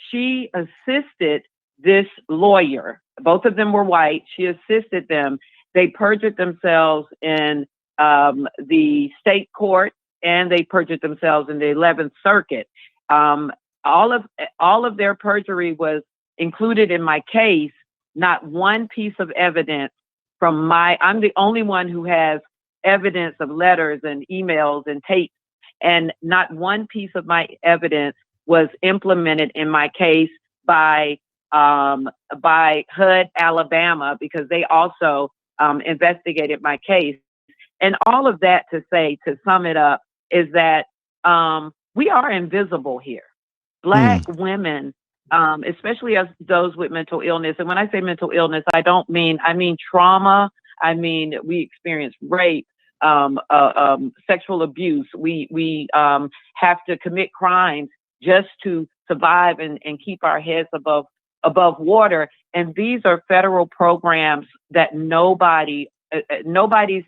she assisted this lawyer. Both of them were white. She assisted them. They perjured themselves in the state court, and they perjured themselves in the 11th Circuit. All of their perjury was included in my case. Not one piece of evidence from I'm the only one who has evidence of letters and emails and tapes, and not one piece of my evidence was implemented in my case by HUD Alabama, because they also investigated my case. And all of that to say, to sum it up, is that we are invisible here. Black women, especially as those with mental illness. And when I say mental illness, I mean trauma. I mean, we experience rape, sexual abuse. We have to commit crimes just to survive and keep our heads above water. And these are federal programs that nobody's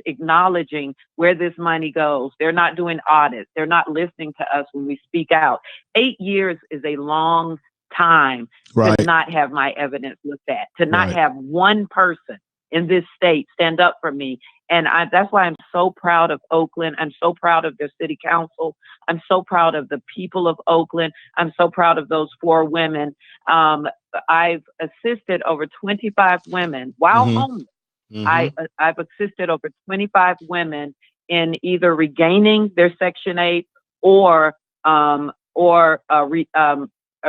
acknowledging where this money goes. They're not doing audits. They're not listening to us when we speak out. 8 years is a long time to not have my evidence looked at, to not have one person in this state stand up for me. And that's why I'm so proud of Oakland. I'm so proud of their city council. I'm so proud of the people of Oakland. I'm so proud of those 4 women. I've assisted over 25 women while homeless. I've assisted over 25 women in either regaining their Section 8 or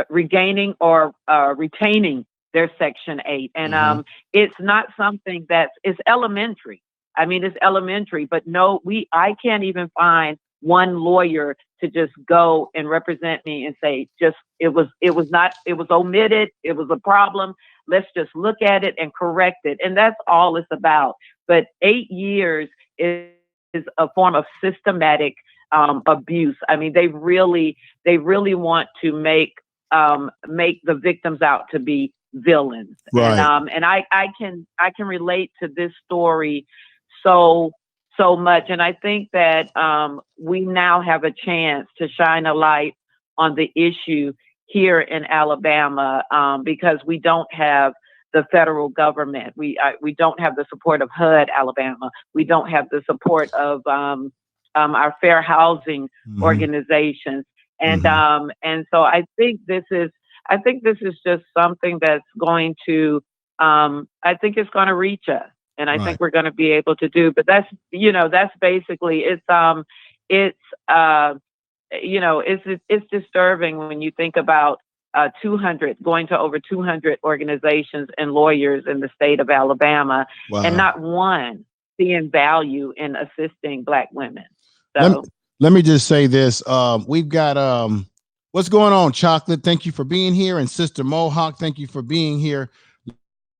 regaining or retaining their Section 8. And it's not something it's elementary. I mean, it's elementary, but no, I can't even find one lawyer to just go and represent me and say, it was omitted. It was a problem. Let's just look at it and correct it. And that's all it's about. But 8 years is a form of systematic abuse. I mean, they really want to make the victims out to be villains. And I can relate to this story so much. And I think that we now have a chance to shine a light on the issue here in Alabama, because we don't have the federal government. We don't have the support of HUD Alabama. We don't have the support of our fair housing organizations. And so I think this is just something that's going to, I think it's going to reach us, and I think we're going to be able to do. But that's basically it's disturbing when you think about 200 going to over 200 organizations and lawyers in the state of Alabama, and not one seeing value in assisting Black women. So let me just say this: we've got what's going on, Chocolate? Thank you for being here, and Sister Mohawk, thank you for being here.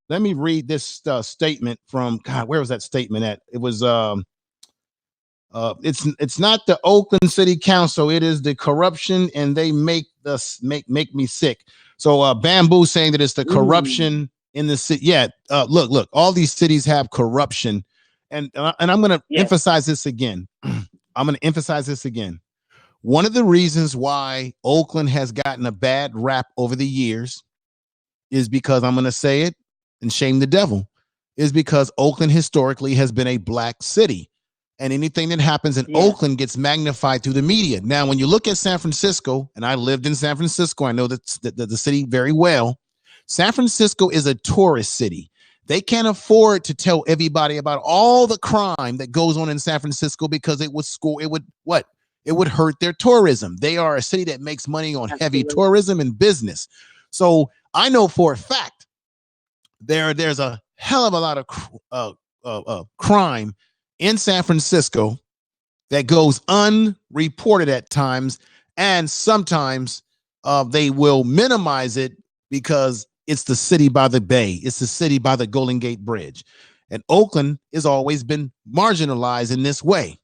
Let me read this statement from where was that statement at? It was it's not the Oakland City Council. It is the corruption, and they make me sick. So Bamboo saying that it's the corruption in the city. Yeah, look, all these cities have corruption, and I'm going to emphasize this again. One of the reasons why Oakland has gotten a bad rap over the years is because, I'm going to say it and shame the devil, is because Oakland historically has been a Black city. And anything that happens in Oakland gets magnified through the media. Now, when you look at San Francisco, and I lived in San Francisco, I know the city very well. San Francisco is a tourist city. They can't afford to tell everybody about all the crime that goes on in San Francisco, because it would hurt their tourism. They are a city that makes money on heavy tourism and business. So I know for a fact there's a hell of a lot of crime in San Francisco that goes unreported at times, and sometimes they will minimize it because it's the city by the bay. It's the city by the Golden Gate Bridge. And Oakland has always been marginalized in this way.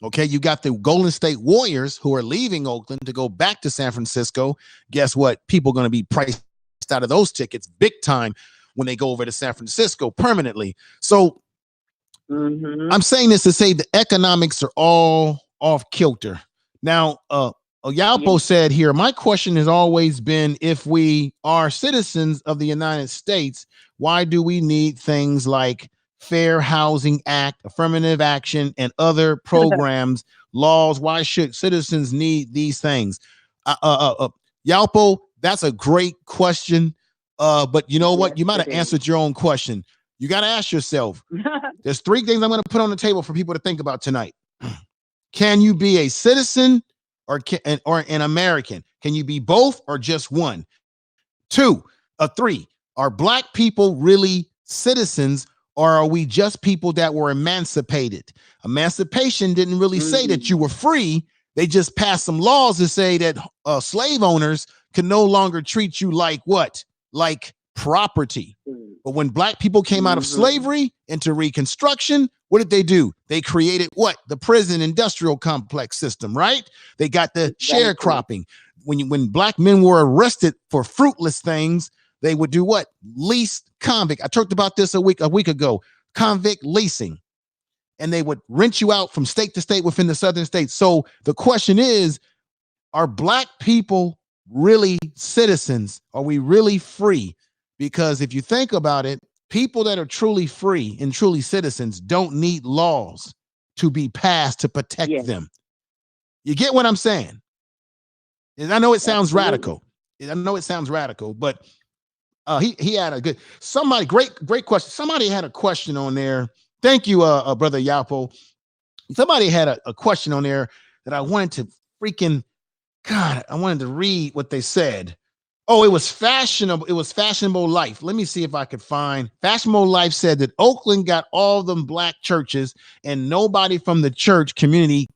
Okay, you got the Golden State Warriors who are leaving Oakland to go back to San Francisco. Guess what? People are going to be priced out of those tickets big time when they go over to San Francisco permanently. So I'm saying this to say the economics are all off kilter. Now, Yalpo said here, my question has always been, if we are citizens of the United States, why do we need things like Fair Housing Act, affirmative action, and other programs, laws? Why should citizens need these things? Yalpo, that's a great question. But you know what? You might have answered your own question. You got to ask yourself, there's three things I'm going to put on the table for people to think about tonight. Can you be a citizen or an American? Can you be both or just one? Three, are Black people really citizens, or are we just people that were emancipated? Emancipation didn't really say that you were free. They just passed some laws to say that slave owners can no longer treat you like what? Like property. But when Black people came out of slavery into Reconstruction, what did they do? They created what? The prison industrial complex system, right? They got the sharecropping. When Black men were arrested for fruitless things, they would do what? Lease convict. I talked about this a week ago. Convict leasing. And they would rent you out from state to state within the southern states. So the question is, are Black people really citizens? Are we really free? Because if you think about it, people that are truly free and truly citizens don't need laws to be passed to protect them. You get what I'm saying? And I know it sounds radical. I know it sounds radical, but he had a good, great question. Somebody had a question on there. Thank you, Brother Yapo. Somebody had a question on there that I wanted to I wanted to read what they said. Oh, it was fashionable. It was Fashionable Life. Let me see if I could find. Fashionable Life said that Oakland got all them Black churches and nobody from the church community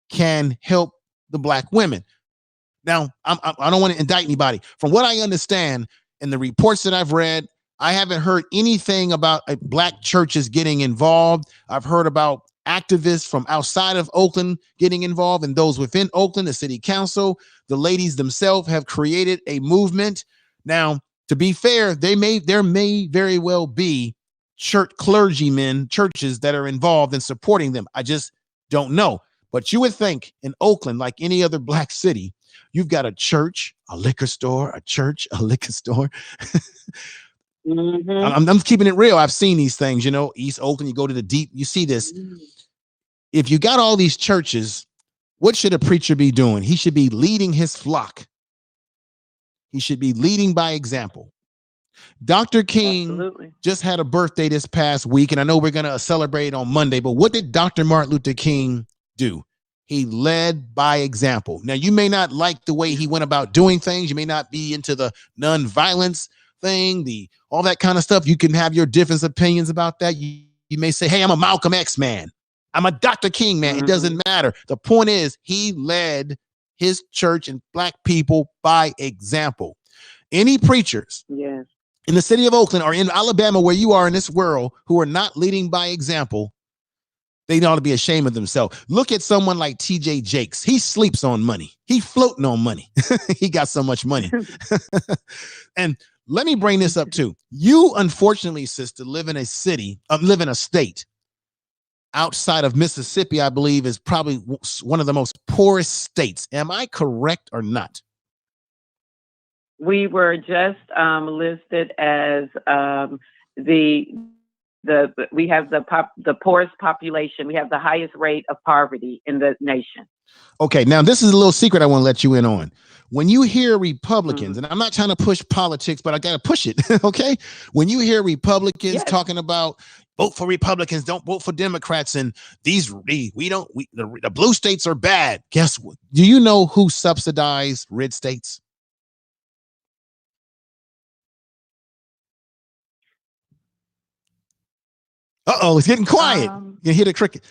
can help the Black women. Now, I don't want to indict anybody. From what I understand in the reports that I've read, I haven't heard anything about Black churches getting involved. I've heard about activists from outside of Oakland getting involved, and those within Oakland, the city council, the ladies themselves have created a movement. Now, to be fair, there may very well be churches that are involved in supporting them. I just don't know. But you would think in Oakland, like any other Black city, you've got a church, a liquor store, a church, a liquor store. I'm keeping it real. I've seen these things, East Oakland, you go to the deep, you see this. If you got all these churches, what should a preacher be doing? He should be leading his flock. He should be leading by example. Dr. King just had a birthday this past week, and I know we're going to celebrate on Monday, but what did Dr. Martin Luther King do? He led by example. Now, you may not like the way he went about doing things. You may not be into the nonviolence thing, all that kind of stuff. You can have your different opinions about that. You may say, hey, I'm a Malcolm X man. I'm a Dr. King man. It doesn't matter. The point is, he led his church and Black people by example. Any preachers in the city of Oakland or in Alabama, where you are in this world, who are not leading by example, they ought to be ashamed of themselves. Look at someone like TJ Jakes. He sleeps on money. He floating on money. He got so much money. And let me bring this up too. You, unfortunately, sister, live in a state outside of Mississippi, I believe, is probably one of the most poorest states. Am I correct or not? We were just listed as we have the poorest population. We have the highest rate of poverty in the nation. Okay, now this is a little secret I want to let you in on. When you hear Republicans, and I'm not trying to push politics, but I got to push it, okay? When you hear Republicans talking about vote for Republicans, don't vote for Democrats, and the blue states are bad. Guess what? Do you know who subsidized red states? Uh-oh, it's getting quiet. You can hear the cricket.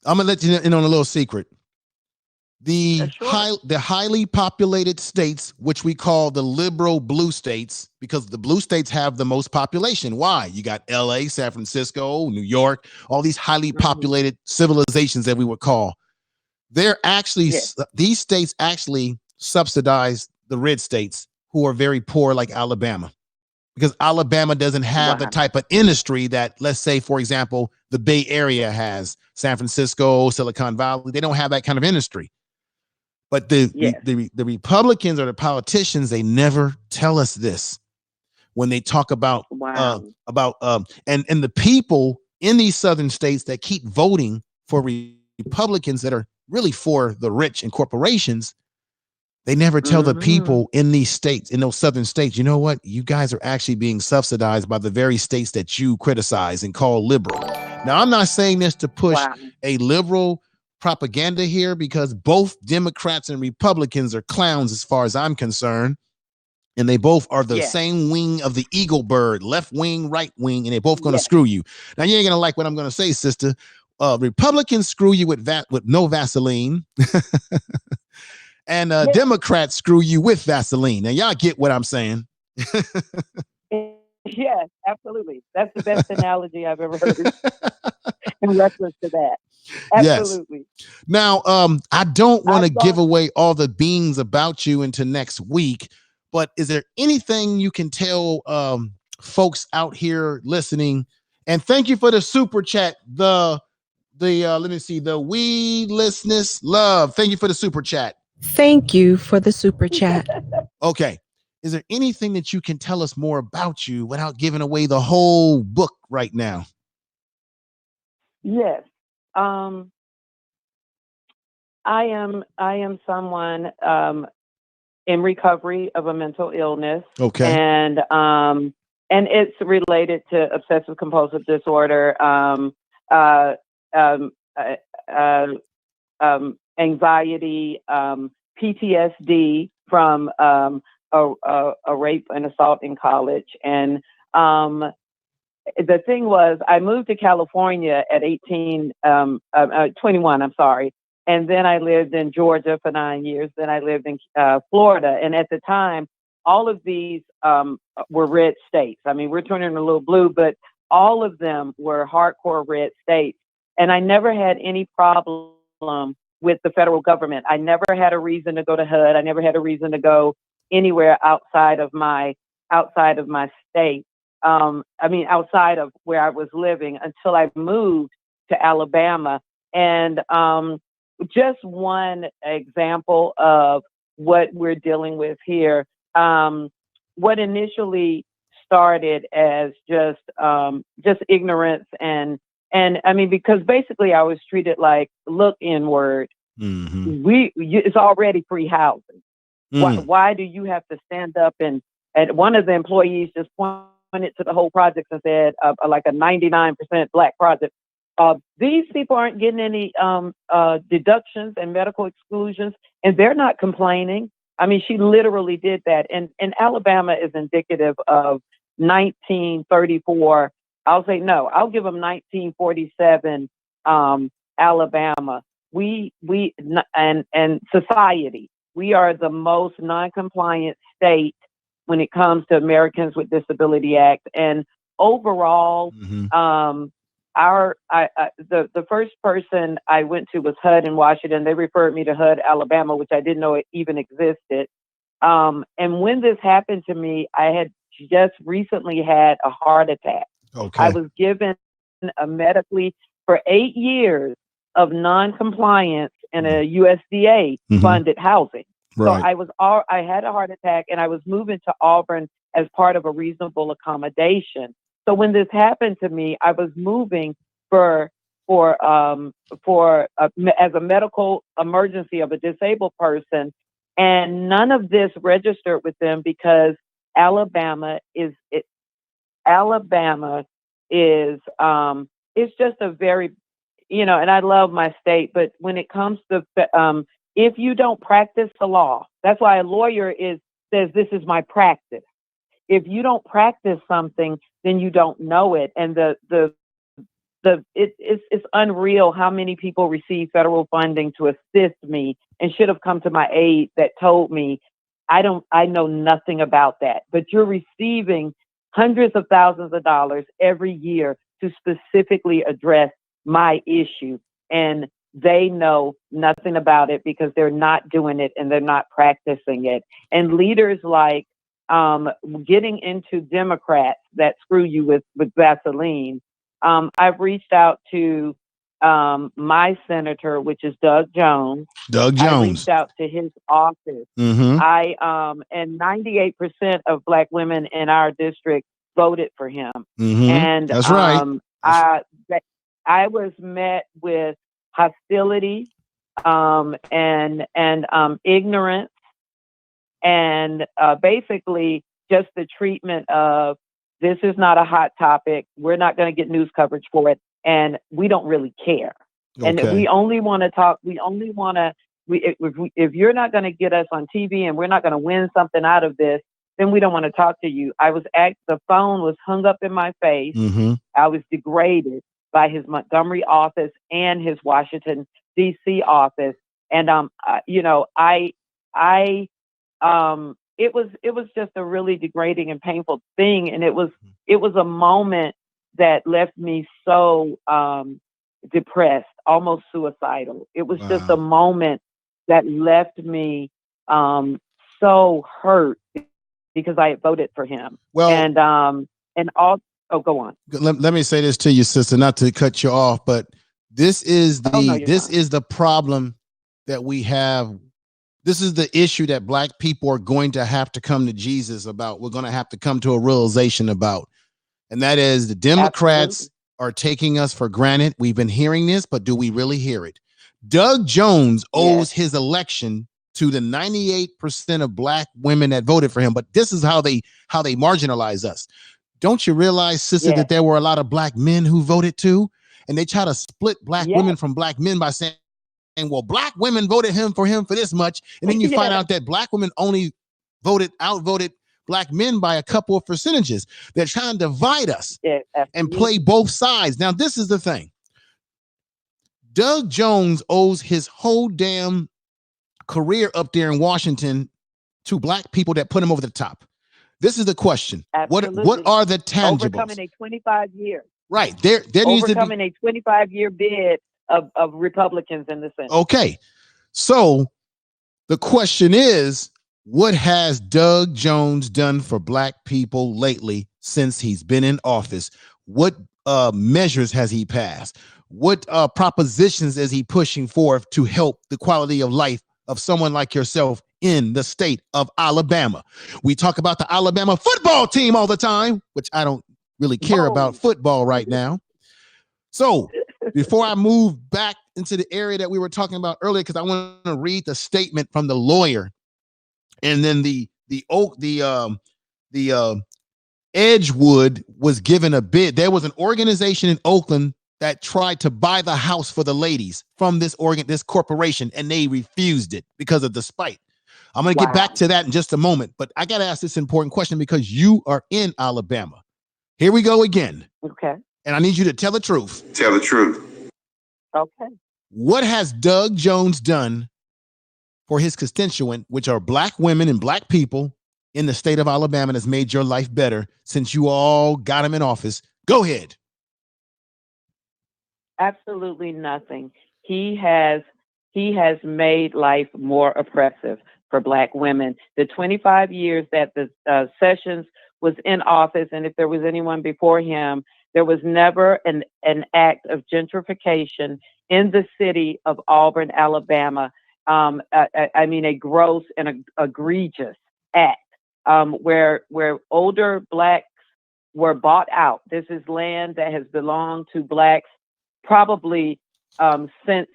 I'm going to let you in on a little secret. The highly populated states, which we call the liberal blue states, because the blue states have the most population. Why? You got LA, San Francisco, New York, all these highly populated civilizations that we would call. They're actually, these states actually subsidize the red states who are very poor, like Alabama. Because Alabama doesn't have the type of industry that, let's say, for example, the Bay Area has. San Francisco, Silicon Valley, they don't have that kind of industry. But the Republicans or the politicians, they never tell us this when they talk about and the people in these southern states that keep voting for Republicans that are really for the rich and corporations. They never tell the people in these states, in those southern states, you know what? You guys are actually being subsidized by the very states that you criticize and call liberal. Now, I'm not saying this to push a liberal propaganda here, because both Democrats and Republicans are clowns as far as I'm concerned. And they both are the same wing of the eagle bird, left wing, right wing, and they're both going to screw you. Now, you ain't going to like what I'm going to say, sister. Republicans screw you with no Vaseline. And Democrats screw you with Vaseline. Now, y'all get what I'm saying. Yes, absolutely. That's the best analogy I've ever heard in reference to that. Absolutely. Yes. Now, I don't want to give away all the beans about you into next week, but is there anything you can tell folks out here listening? And thank you for the super chat. Let me see, the weedlessness love. Thank you for the super chat. Thank you for the super chat. Okay. Is there anything that you can tell us more about you without giving away the whole book right now? Yes. I am someone in recovery of a mental illness. Okay. And it's related to obsessive compulsive disorder, anxiety, PTSD from a rape and assault in college. And the thing was, I moved to California at 21, I'm sorry. And then I lived in Georgia for 9 years. Then I lived in Florida. And at the time, all of these were red states. I mean, we're turning a little blue, but all of them were hardcore red states. And I never had any problem with the federal government. I never had a reason to go to HUD. I never had a reason to go anywhere outside of my state. Outside of where I was living until I moved to Alabama. And just one example of what we're dealing with here. What initially started as just ignorance and I mean, because basically I was treated like, look, N-word, it's already free housing. Why do you have to stand up and one of the employees just pointed to the whole project and said, like a 99% Black project. These people aren't getting any deductions and medical exclusions, and they're not complaining. I mean, she literally did that. And Alabama is indicative of 1934. I'll say no. I'll give them 1947 Alabama. We and society. We are the most non-compliant state when it comes to Americans with Disability Act. And overall, the first person I went to was HUD in Washington. They referred me to HUD Alabama, which I didn't know it even existed. And when this happened to me, I had just recently had a heart attack. Okay. I was given a medically for 8 years of non-compliance in a USDA funded housing. Right. So I had a heart attack and I was moving to Auburn as part of a reasonable accommodation. So when this happened to me, I was moving as a medical emergency of a disabled person, and none of this registered with them because Alabama is it's just a very, and I love my state, but when it comes to if you don't practice the law, that's why a lawyer says this is my practice. If you don't practice something, then you don't know it. And it's unreal how many people receive federal funding to assist me and should have come to my aid that told me I know nothing about that. But you're receiving hundreds of thousands of dollars every year to specifically address my issue. And they know nothing about it because they're not doing it and they're not practicing it. And leaders like getting into Democrats that screw you with Vaseline. I've reached out to my senator, which is Doug Jones. Doug I Jones. reached out to his office. Mm-hmm. And 98% of Black women in our district voted for him. Mm-hmm. And that's right. I was met with hostility, and ignorance, and basically just the treatment of, this is not a hot topic. We're not going to get news coverage for it, and we don't really care. Okay. And we only want to talk. We only want to. If you're not going to get us on TV and we're not going to win something out of this, then we don't want to talk to you. The phone was hung up in my face. Mm-hmm. I was degraded by his Montgomery office and his Washington D.C. office, and it was just a really degrading and painful thing, and it was a moment that left me so depressed, almost suicidal. It was just a moment that left me so hurt because I had voted for him. Well, go on. Let me say this to you, sister, not to cut you off, but this is the problem that we have. This is the issue that Black people are going to have to come to Jesus about. We're going to have to come to a realization about. And that is, the Democrats are taking us for granted. We've been hearing this, but do we really hear it? Doug Jones owes his election to the 98% of Black women that voted for him. But this is how they marginalize us. Don't you realize, sister, that there were a lot of Black men who voted too? And they try to split Black women from Black men by saying, well, Black women voted for him for this much. And then you find out that Black women only outvoted Black men by a couple of percentages. They're trying to divide us and play both sides. Now, this is the thing. Doug Jones owes his whole damn career up there in Washington to Black people that put him over the top. This is the question. Absolutely. What are the tangibles? Overcoming a 25 year. Right. There needs to be overcoming a 25-year bid of Republicans in the Senate. Okay. So the question is, what has Doug Jones done for Black people lately since he's been in office? What measures has he passed? What propositions is he pushing forth to help the quality of life of someone like yourself in the state of Alabama? We talk about the Alabama football team all the time, which I don't really care about football right now. So before I move back into the area that we were talking about earlier, because I want to read the statement from the lawyer, and then the Edgewood was given a bid. There was an organization in Oakland that tried to buy the house for the ladies from this corporation, and they refused it because of the spite. I'm going to get back to that in just a moment, but I got to ask this important question because you are in Alabama. Here we go again. Okay. And I need you to tell the truth. Tell the truth. Okay. What has Doug Jones done for his constituent, which are Black women and Black people in the state of Alabama, that's made your life better since you all got him in office? Go ahead. Absolutely nothing. He has made life more oppressive for Black women. The 25 years that the Sessions was in office, and if there was anyone before him, there was never an act of gentrification in the city of Auburn, Alabama. I mean, a gross and egregious act where older Blacks were bought out. This is land that has belonged to Blacks probably since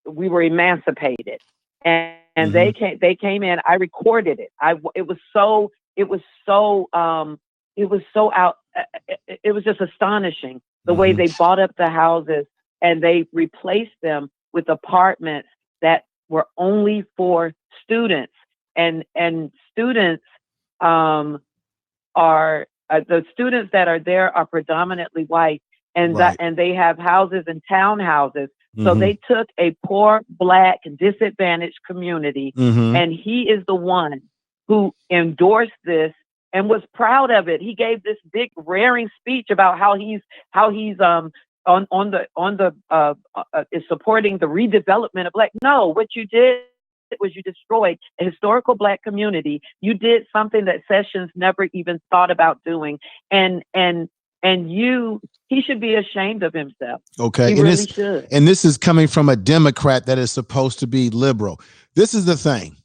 we were emancipated, and they came in. I recorded it. It was just astonishing the way they bought up the houses and they replaced them with apartments that were only for students, and students are the students that are there are predominantly white, and and they have houses and townhouses. So they took a poor Black disadvantaged community, and he is the one who endorsed this and was proud of it. He gave this big raring speech about how he's is supporting the redevelopment of Black. No, what you did was you destroyed a historical Black community. You did something that Sessions never even thought about doing, and And he should be ashamed of himself. Okay. He really should. And this is coming from a Democrat that is supposed to be liberal. This is the thing.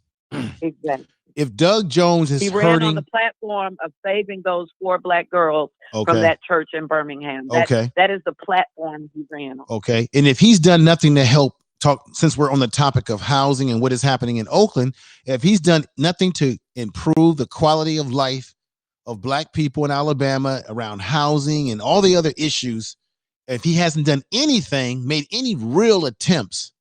Exactly. If Doug Jones is He ran on the platform of saving those 4 Black girls from that church in Birmingham. That is the platform he ran on. Okay. And if he's done nothing to help since we're on the topic of housing and what is happening in Oakland, if he's done nothing to improve the quality of life of Black people in Alabama around housing and all the other issues, if he hasn't done anything, made any real attempts,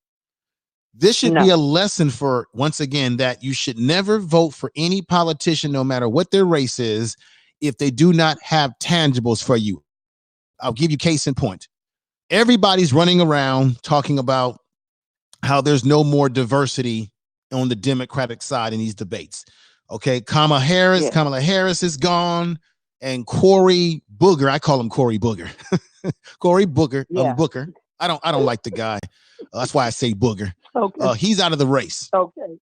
this should be a lesson for, once again, that you should never vote for any politician, no matter what their race is, if they do not have tangibles for you. I'll give you case in point. Everybody's running around talking about how there's no more diversity on the Democratic side in these debates. Okay, Kamala Harris is gone, and Cory Booker, I call him Cory Booger. Cory Booker, Booker. I don't like the guy. That's why I say Booger. Okay. He's out of the race. Okay.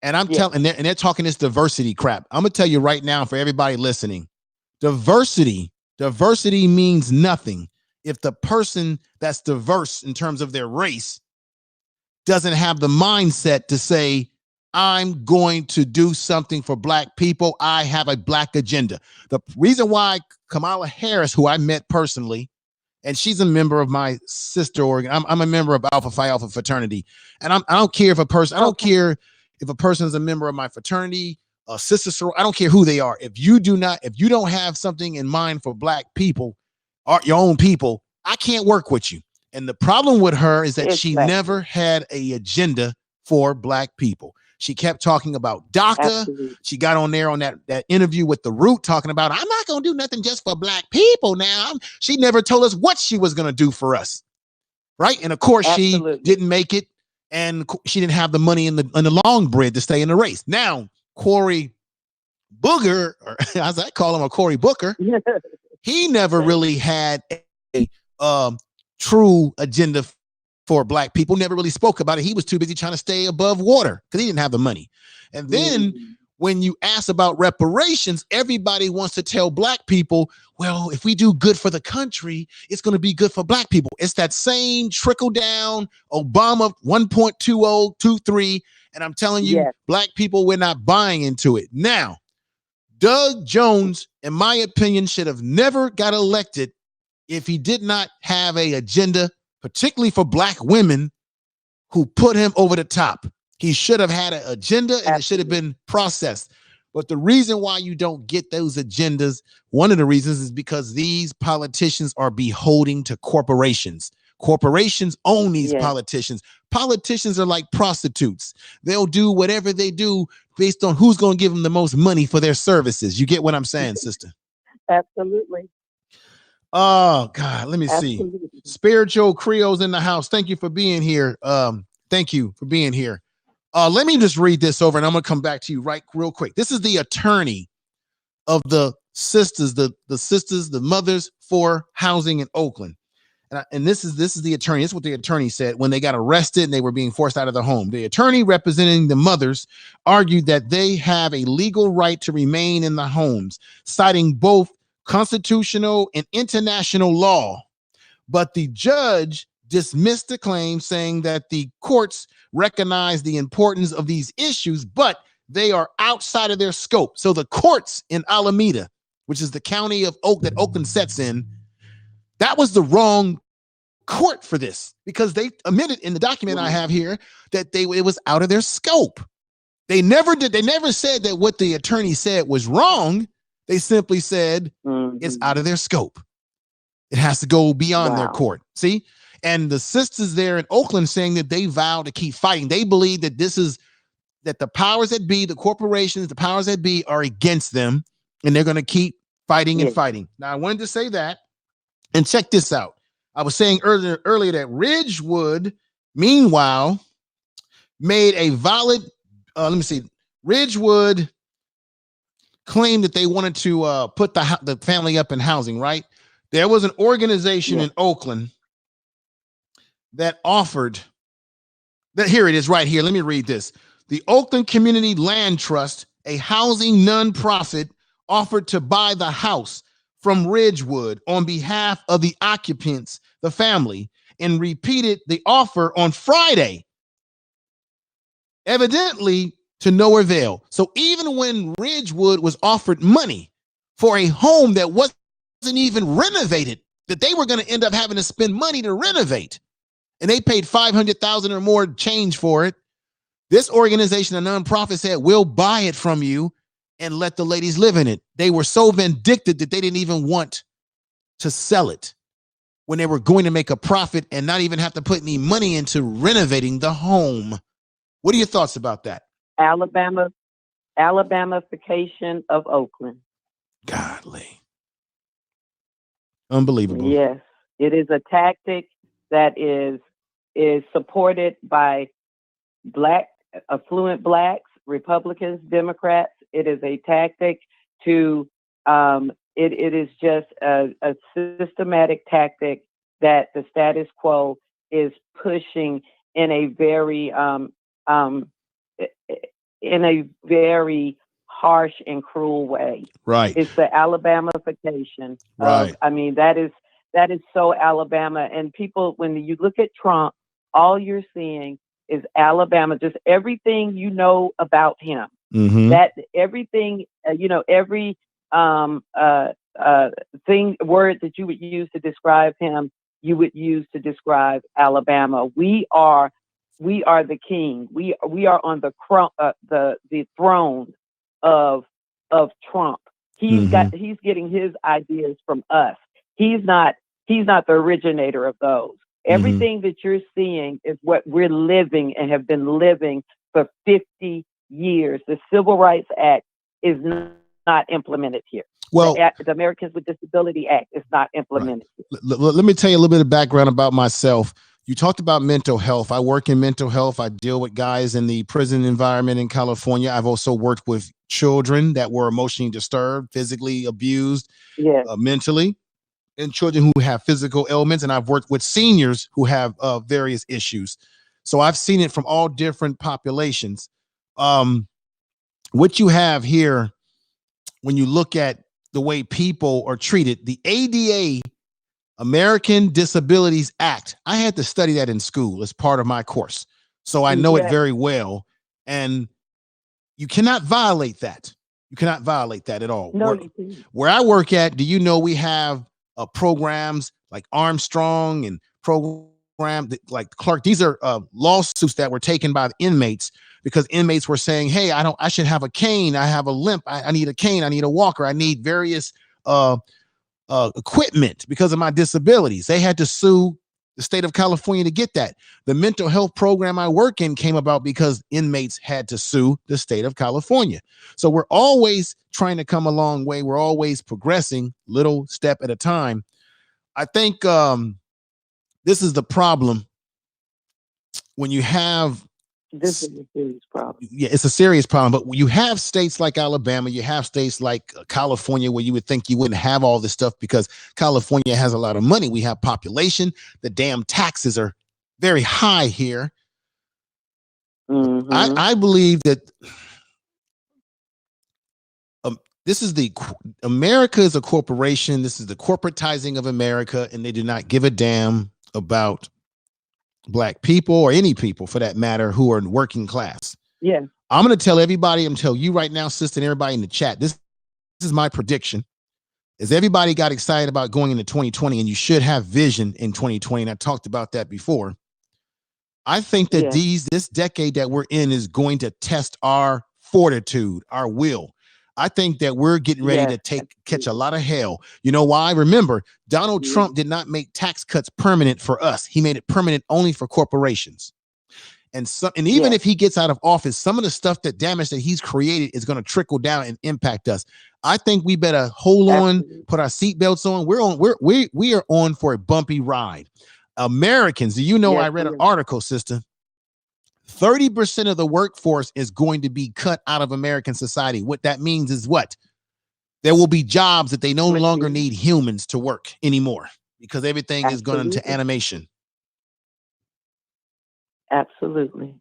And I'm telling, and they're talking this diversity crap. I'm gonna tell you right now, for everybody listening, diversity means nothing if the person that's diverse in terms of their race doesn't have the mindset to say, I'm going to do something for Black people. I have a Black agenda. The reason why Kamala Harris, who I met personally, and she's a member of my sister organ. I'm a member of Alpha Phi Alpha fraternity, and I don't care if a person. I don't care if a person is a member of my fraternity, sister. I don't care who they are. If you don't have something in mind for Black people, or your own people, I can't work with you. And the problem with her is that she never had an agenda for Black people. She kept talking about DACA. Absolutely. She got on there on that interview with The Root talking about, I'm not going to do nothing just for Black people now. She never told us what she was going to do for us. Right. And of course, she didn't make it. And she didn't have the money in the long bread to stay in the race. Now, Cory Booger, or as I call him, a Cory Booker, he never really had a true agenda for Black people, never really spoke about it. He was too busy trying to stay above water because he didn't have the money. And then when you ask about reparations, everybody wants to tell Black people, well, if we do good for the country, it's going to be good for Black people. It's that same trickle down Obama 1.2023. And I'm telling you, Black people, we're not buying into it. Now, Doug Jones, in my opinion, should have never got elected if he did not have an agenda, particularly for Black women who put him over the top. He should have had an agenda, and it should have been processed. But the reason why you don't get those agendas, one of the reasons is because these politicians are beholden to corporations. Corporations own these politicians. Politicians are like prostitutes. They'll do whatever they do based on who's going to give them the most money for their services. You get what I'm saying, sister? Absolutely. Oh, God, let me see. Spiritual Creoles in the house. Thank you for being here. Thank you for being here. Let me just read this over, and I'm going to come back to you real quick. This is the attorney of the sisters, the mothers for housing in Oakland. And this is the attorney. This is what the attorney said when they got arrested and they were being forced out of their home. The attorney representing the mothers argued that they have a legal right to remain in the homes, citing both constitutional and international law. But the judge dismissed the claim, saying that the courts recognize the importance of these issues, but they are outside of their scope. So the courts in Alameda, which is the county of that Oakland sets in, that was the wrong court for this, because they admitted in the document I have here that it was out of their scope. They never said that what the attorney said was wrong. They simply said it's out of their scope. It has to go beyond their court. See? And the sisters there in Oakland saying that they vow to keep fighting. They believe that that the powers that be, the corporations, the powers that be are against them, and they're going to keep fighting and fighting. Now, I wanted to say that, and check this out. I was saying earlier that Ridgewood, meanwhile, made a valid, Ridgewood claimed that they wanted to put the family up in housing, right? There was an organization in Oakland that offered that. Here it is right here. Let me read this. The Oakland Community Land Trust, a housing nonprofit, offered to buy the house from Ridgewood on behalf of the occupants, the family, and repeated the offer on Friday, evidently to no avail. So even when Ridgewood was offered money for a home that wasn't even renovated, that they were going to end up having to spend money to renovate, and they paid $500,000 or more change for it, this organization, a nonprofit, said, we'll buy it from you and let the ladies live in it. They were so vindictive that they didn't even want to sell it when they were going to make a profit and not even have to put any money into renovating the home. What are your thoughts about that? Alabamification of Oakland. Godly. Unbelievable. Yes, it is a tactic that is supported by affluent blacks, Republicans, Democrats. It is a tactic to, it is just a systematic tactic that the status quo is pushing in a very harsh and cruel way. Right. It's the Alabamification. Right. I mean, that is so Alabama. And people, when you look at Trump, all you're seeing is Alabama, just everything you know about him. Mm-hmm. That everything, every word that you would use to describe him, you would use to describe Alabama. We are the king. We are on the throne of Trump. He's getting his ideas from us. He's not the originator of those. Everything that you're seeing is what we're living and have been living for 50 years. The Civil Rights Act is not implemented here. Well, the Americans with Disability Act is not implemented here. Let me tell you a little bit of background about myself. You talked about mental health. I work in mental health. I deal with guys in the prison environment in California. I've also worked with children that were emotionally disturbed, physically abused, mentally, and children who have physical ailments. And I've worked with seniors who have various issues. So I've seen it from all different populations. What you have here, when you look at the way people are treated, the ADA, American Disabilities Act, I had to study that in school as part of my course. So I know it very well. And you cannot violate that. You cannot violate that at all. No, where I work at, do you know we have programs like Armstrong and program like Clark? These are lawsuits that were taken by the inmates because inmates were saying, hey, I should have a cane. I have a limp. I need a cane. I need a walker. I need various equipment because of my disabilities. They had to sue the state of California to get that. The mental health program I work in came about because inmates had to sue the state of California. So we're always trying to come a long way. We're always progressing little step at a time. I think this is the problem when you have this is a serious problem. Yeah, it's a serious problem. But you have states like Alabama, you have states like California, where you would think you wouldn't have all this stuff because California has a lot of money. We have population. The damn taxes are very high here. I believe that this is America is a corporation. This is the corporatizing of America, and they do not give a damn about Black people or any people for that matter who are working class. Yeah. I'm going to tell everybody, I'm telling you right now, sister, and everybody in the chat, this is my prediction. Is everybody got excited about going into 2020, and you should have vision in 2020. And I talked about that before. I think that this decade that we're in is going to test our fortitude, our will. I think that we're getting ready to catch a lot of hell. You know why? Remember, Donald Trump did not make tax cuts permanent for us. He made it permanent only for corporations. And even if he gets out of office, some of the stuff that damage that he's created is going to trickle down and impact us. I think we better hold on, put our seatbelts on. We are on for a bumpy ride. Americans, do you know, I read an article, sister, 30% of the workforce is going to be cut out of American society. What that means is what? There will be jobs that they no longer need humans to work anymore because everything is going into animation. Absolutely.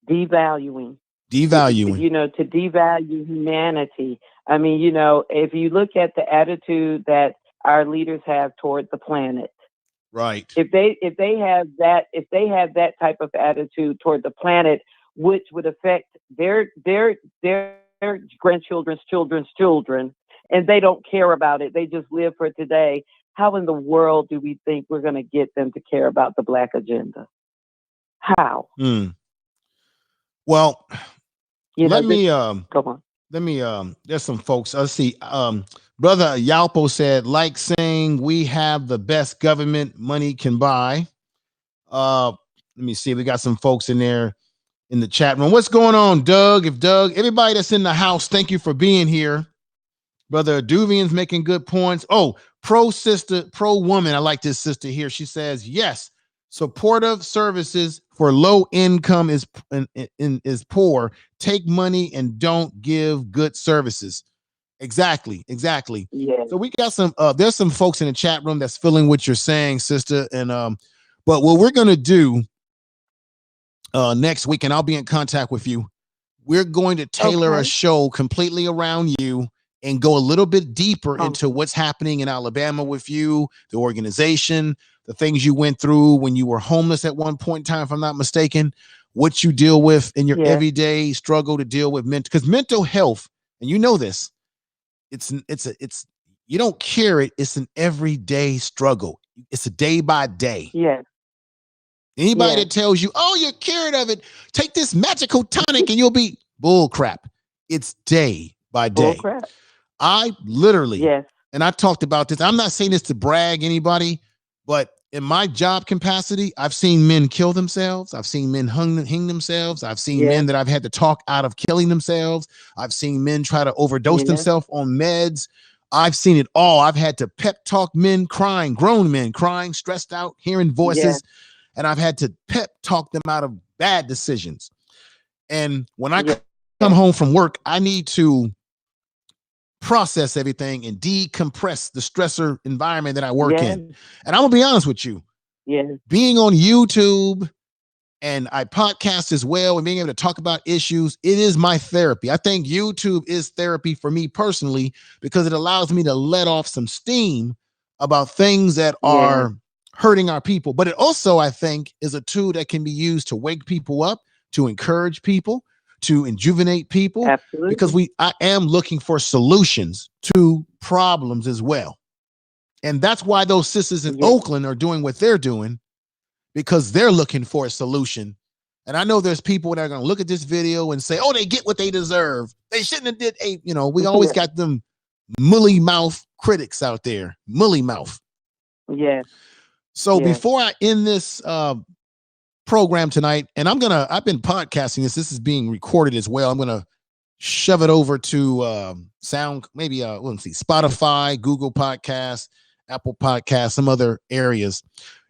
Devaluing. Devaluing. To devalue humanity. I mean, if you look at the attitude that our leaders have toward the planet, right? If they have that type of attitude toward the planet, which would affect their grandchildren's children's children, and they don't care about it, they just live for today. How in the world do we think we're going to get them to care about the Black agenda? How? Well, let me go on. Let me there's some folks. Let's see. Brother Yalpo said, like saying we have the best government money can buy. Let me see. We got some folks in there in the chat room. What's going on, Doug? Everybody that's in the house, thank you for being here. Brother Duvian's making good points. Oh, pro woman. I like this sister here. She says, yes, supportive services for low income is poor. Take money and don't give good services. Exactly. Yeah. So we got some there's some folks in the chat room that's feeling what you're saying, sister. And but what we're gonna do next week, and I'll be in contact with you, we're going to tailor a show completely around you and go a little bit deeper into what's happening in Alabama with you, the organization, the things you went through when you were homeless at one point in time, if I'm not mistaken, what you deal with in your everyday struggle to deal with because mental health, and you know this, it's you don't cure it. It's an everyday struggle. It's a day by day. Yes. Anybody that tells you, oh, you're cured of it, take this magical tonic and you'll be bull crap. It's day by day. Bull crap. I literally, and I talked about this. I'm not saying this to brag anybody, but in my job capacity, I've seen men kill themselves. I've seen men hang themselves. I've seen men that I've had to talk out of killing themselves. I've seen men try to overdose themselves on meds. I've seen it all. I've had to pep talk men crying, grown men crying, stressed out, hearing voices. And I've had to pep talk them out of bad decisions. And when I come home from work, I need to process everything and decompress the stressor environment that I work in. And I'm gonna be honest with you. Being on YouTube, and I podcast as well, and being able to talk about issues, it is my therapy. I think YouTube is therapy for me personally because it allows me to let off some steam about things that are hurting our people. But it also, I think, is a tool that can be used to wake people up, to encourage people, to rejuvenate people. Absolutely. Because I am looking for solutions to problems as well. And that's why those sisters in Oakland are doing what they're doing, because they're looking for a solution. And I know there's people that are going to look at this video and say, oh, they get what they deserve. They shouldn't have did we always got them mully mouth critics out there, mully mouth. So before I end this program tonight, and I've been podcasting this. This is being recorded as well. I'm going to shove it over to Spotify, Google Podcasts, Apple Podcasts, some other areas.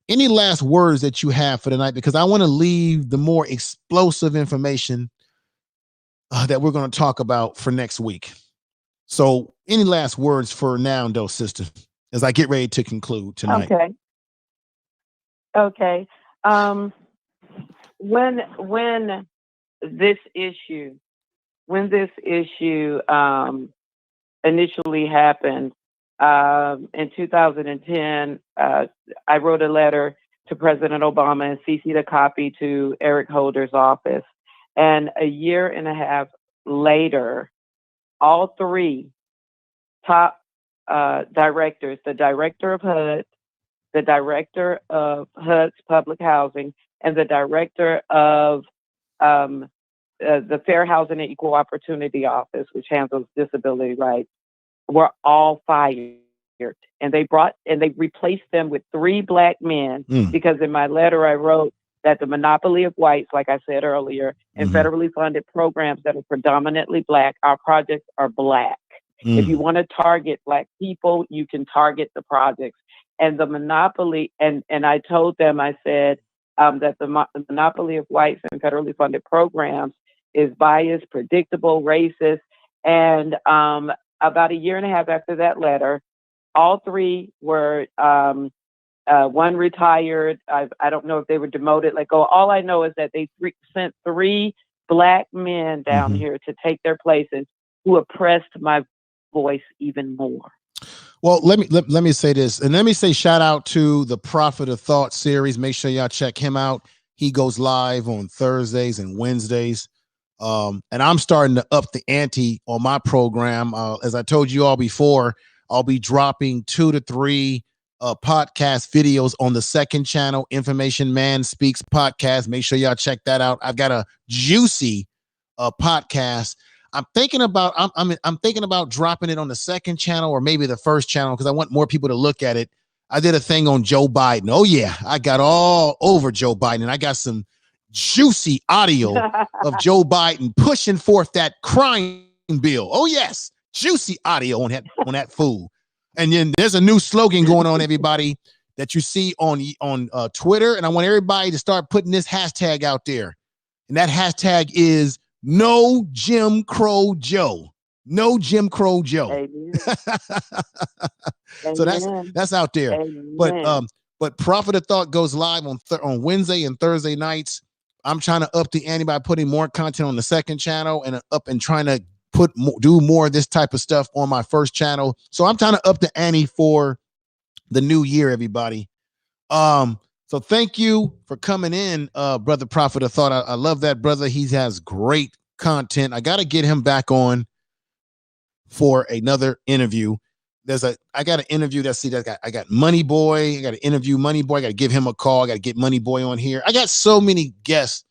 Any last words that you have for tonight? Because I want to leave the more explosive information that we're going to talk about for next week. So any last words for now, though, sister, as I get ready to conclude tonight? Okay. When this issue initially happened in 2010, I wrote a letter to President Obama and CC'd a copy to Eric Holder's office. And a year and a half later, all three top directors, the director of HUD, the director of HUD's public housing, and the director of the Fair Housing and Equal Opportunity Office, which handles disability rights, were all fired. And they replaced them with 3 black men, because in my letter I wrote that the monopoly of whites, like I said earlier, and federally funded programs that are predominantly black, our projects are black. If you want to target black people, you can target the projects. And the monopoly, and I told them, I said that the monopoly of whites and federally funded programs is biased, predictable, racist. And about a year and a half after that letter, all 3 were, one retired. I don't know if they were demoted, let go. All I know is that they sent 3 Black men down here to take their places who oppressed my voice even more. Well, let me say this, and let me say shout out to the Prophet of Thought series. Make sure y'all check him out. He goes live on Thursdays and Wednesdays. And I'm starting to up the ante on my program. As I told you all before, I'll be dropping 2 to 3 podcast videos on the second channel, Information Man Speaks podcast. Make sure y'all check that out. I've got a juicy podcast. I'm thinking about I'm thinking about dropping it on the second channel or maybe the first channel because I want more people to look at it. I did a thing on Joe Biden. Oh yeah, I got all over Joe Biden, and I got some juicy audio of Joe Biden pushing forth that crime bill. Oh yes, juicy audio on that fool. And then there's a new slogan going on, everybody, that you see on Twitter, and I want everybody to start putting this hashtag out there, and that hashtag is No Jim Crow Joe. No Jim Crow Joe. So that's out there. Amen. But Prophet of Thought goes live on Wednesday and Thursday nights. I'm trying to up the ante by putting more content on the second channel and trying to do more of this type of stuff on my first channel. So I'm trying to up the ante for the new year, everybody. So thank you for coming in, Brother Prophet of Thought. I love that brother. He has great content. I got to get him back on for another interview. I got an interview I got Money Boy. I got to interview Money Boy. I got to give him a call. I got to get Money Boy on here. I got so many guests.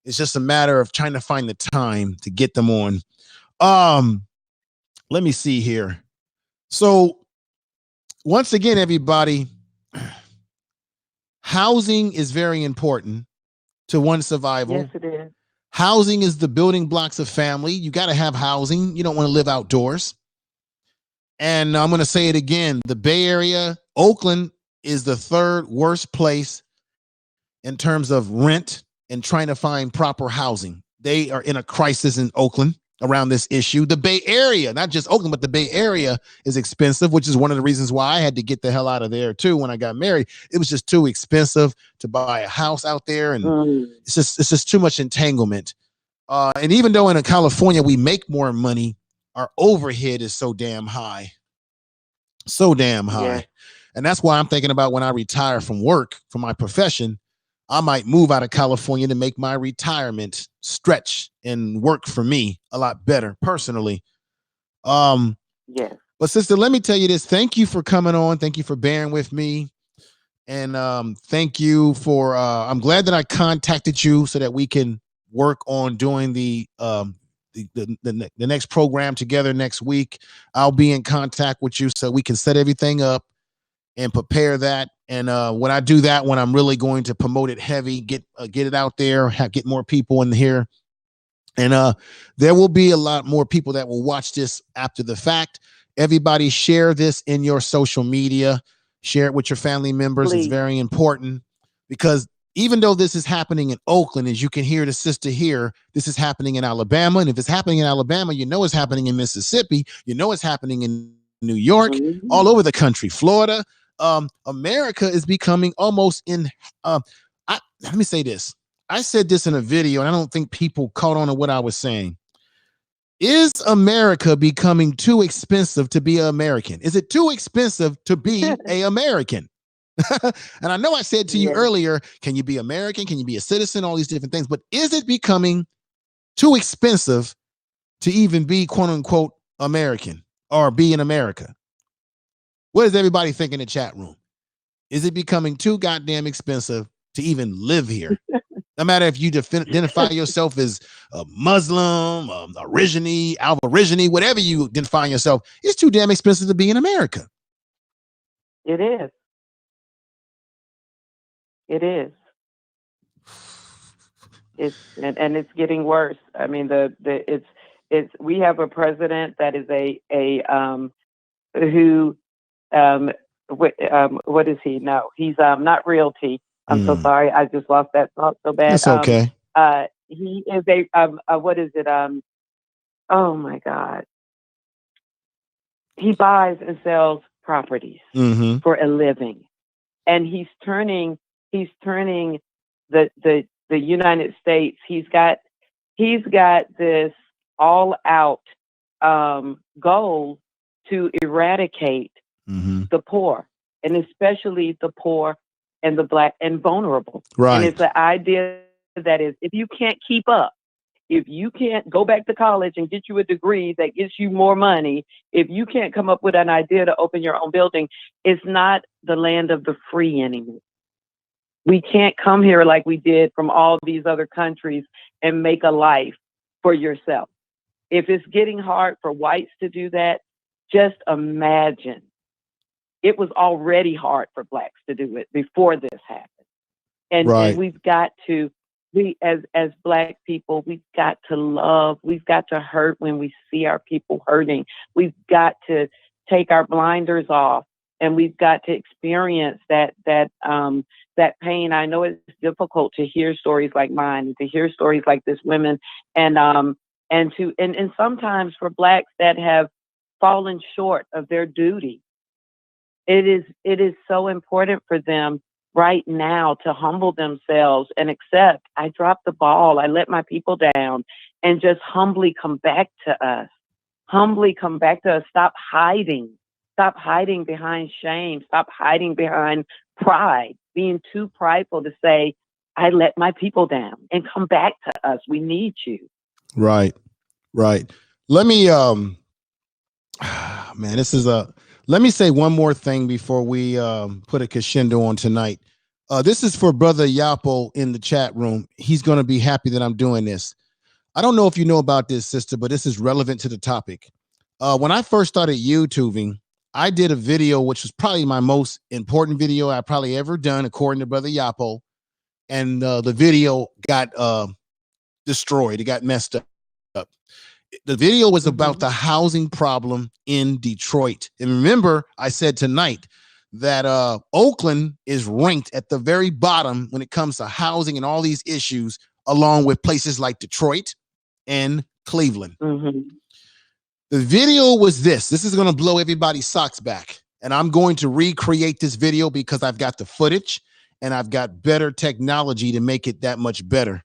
It's just a matter of trying to find the time to get them on. Let me see here. So once again, everybody, housing is very important to one's survival. Yes, it is. Housing is the building blocks of family. You got to have housing. You don't want to live outdoors. And I'm going to say it again. The Bay Area, Oakland is the third worst place in terms of rent and trying to find proper housing. They are in a crisis in Oakland around this issue. The Bay Area, not just Oakland, but the Bay Area is expensive, which is one of the reasons why I had to get the hell out of there too when I got married. It was just too expensive to buy a house out there, and it's just too much entanglement. And even though in California we make more money, our overhead is so damn high. So damn high. Yeah. And that's why I'm thinking about when I retire from work, from my profession, I might move out of California to make my retirement stretch and work for me a lot better personally. Yeah. But sister, let me tell you this. Thank you for coming on. Thank you for bearing with me. And thank you for I'm glad that I contacted you so that we can work on doing the next program together next week. I'll be in contact with you so we can set everything up and prepare that. And when I do that, when I'm really going to promote it heavy, get it out there, get more people in here. And there will be a lot more people that will watch this after the fact. Everybody share this in your social media. Share it with your family members. Please. It's very important because even though this is happening in Oakland, as you can hear the sister here, this is happening in Alabama. And if it's happening in Alabama, you know it's happening in Mississippi. You know it's happening in New York, all over the country, Florida. America is becoming almost in, let me say this. I said this in a video, and I don't think people caught on to what I was saying. Is America becoming too expensive to be an American? Is it too expensive to be an American? And I know I said to you earlier, can you be American? Can you be a citizen? All these different things. But is it becoming too expensive to even be quote unquote American or be in America? What does everybody think in the chat room? Is it becoming too goddamn expensive to even live here? No matter if you identify yourself as a Muslim, Aborigine, whatever you identify yourself, it's too damn expensive to be in America. It is. It is. And it's getting worse. I mean, it's we have a president that is what is he? No, he's not realty. I'm so sorry. I just lost that thought so bad. That's okay. He is what is it? Oh my God. He buys and sells properties for a living. And he's turning the United States. He's got he's got this all-out goal to eradicate the poor, and especially the poor and the Black and vulnerable. Right. And it's the idea that is, if you can't keep up, if you can't go back to college and get you a degree that gets you more money, if you can't come up with an idea to open your own building, it's not the land of the free anymore. We can't come here like we did from all these other countries and make a life for yourself. If it's getting hard for whites to do that, just imagine. It was already hard for Blacks to do it before this happened. And we've got to, as Black people, we've got to love, we've got to hurt when we see our people hurting. We've got to take our blinders off, and we've got to experience that pain. I know it's difficult to hear stories like mine, to hear stories like this women, and sometimes for Blacks that have fallen short of their duty. It is so important for them right now to humble themselves and accept, I dropped the ball, I let my people down, and just humbly come back to us. Humbly come back to us. Stop hiding. Stop hiding behind shame. Stop hiding behind pride, being too prideful to say, I let my people down, and come back to us. We need you. Right. Let me, let me say one more thing before we put a crescendo on tonight. This is for Brother Yapo in the chat room. He's going to be happy that I'm doing this. I don't know if you know about this, sister, but this is relevant to the topic. When I first started YouTubing, I did a video, which was probably my most important video I probably ever done, according to Brother Yapo. And the video got destroyed. It got messed up. The video was about the housing problem in Detroit. And remember, I said tonight that Oakland is ranked at the very bottom when it comes to housing and all these issues, along with places like Detroit and Cleveland. The video was this. This is going to blow everybody's socks back. And I'm going to recreate this video because I've got the footage and I've got better technology to make it that much better.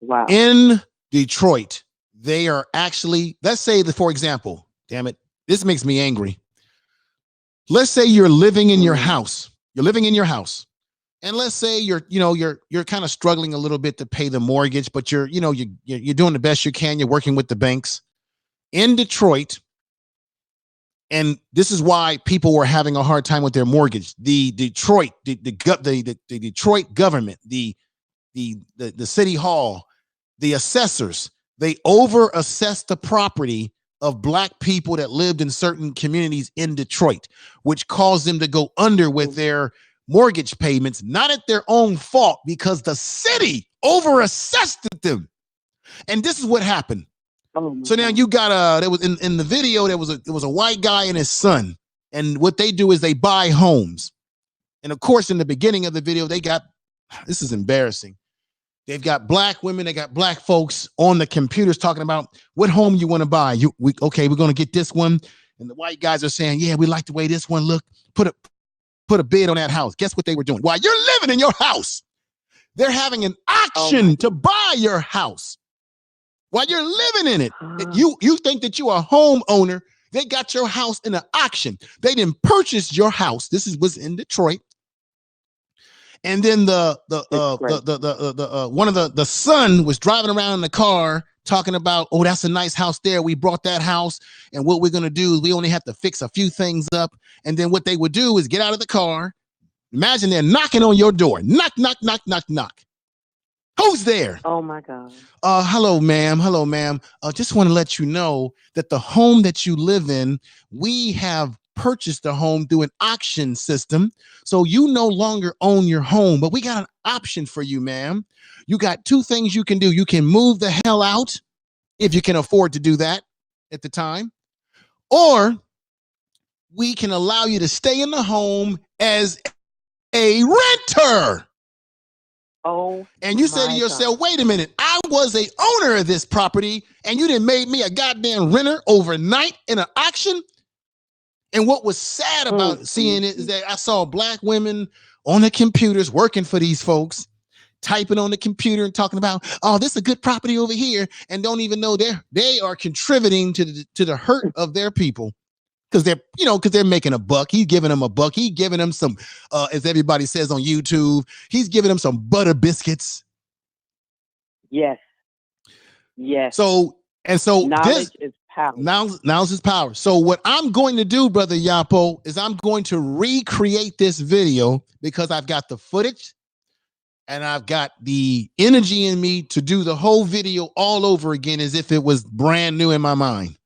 Wow. In Detroit, they are actually, let's say that, for example, damn it, this makes me angry. Let's say you're living in your house. You're living in your house. And let's say you're kind of struggling a little bit to pay the mortgage, but you're doing the best you can. You're working with the banks in Detroit. And this is why people were having a hard time with their mortgage. The Detroit government, the city hall, the assessors, they over-assessed the property of Black people that lived in certain communities in Detroit, which caused them to go under with their mortgage payments, not at their own fault, because the city over-assessed them. And this is what happened. So now you got there was in the video, there was a white guy and his son. And what they do is they buy homes. And of course, in the beginning of the video, this is embarrassing. They've got Black women, they got Black folks on the computers talking about what home you want to buy. Okay, we're going to get this one. And the white guys are saying, yeah, we like the way this one look. Put a bid on that house. Guess what they were doing? While you're living in your house, they're having an auction to buy your house. While you're living in it, you think that you are a homeowner. They got your house in an auction. They didn't purchase your house. This was in Detroit. And then the son was driving around in the car talking about, oh, that's a nice house there. We brought that house, and what we're gonna do is we only have to fix a few things up. And then what they would do is get out of the car. Imagine they're knocking on your door. Knock, knock, knock, knock, knock. Who's there? Oh my God. Hello, ma'am. Hello, ma'am. Just want to let you know that the home that you live in, we have purchased the home through an auction system. So you no longer own your home, but we got an option for you, ma'am. You got two things you can do. You can move the hell out if you can afford to do that at the time, or we can allow you to stay in the home as a renter. Oh, and you say to yourself, wait a minute, I was a owner of this property and you done made me a goddamn renter overnight in an auction. And what was sad about seeing it is that I saw Black women on the computers working for these folks typing on the computer and talking about, oh, this is a good property over here, and don't even know they are contributing to the hurt of their people. Because they're making a buck. He's giving them a buck. He's giving them some, as everybody says on YouTube, he's giving them some butter biscuits. Yes. Yes. So knowledge is power. Knowledge is power. So what I'm going to do, Brother Yapo, is I'm going to recreate this video because I've got the footage and I've got the energy in me to do the whole video all over again as if it was brand new in my mind.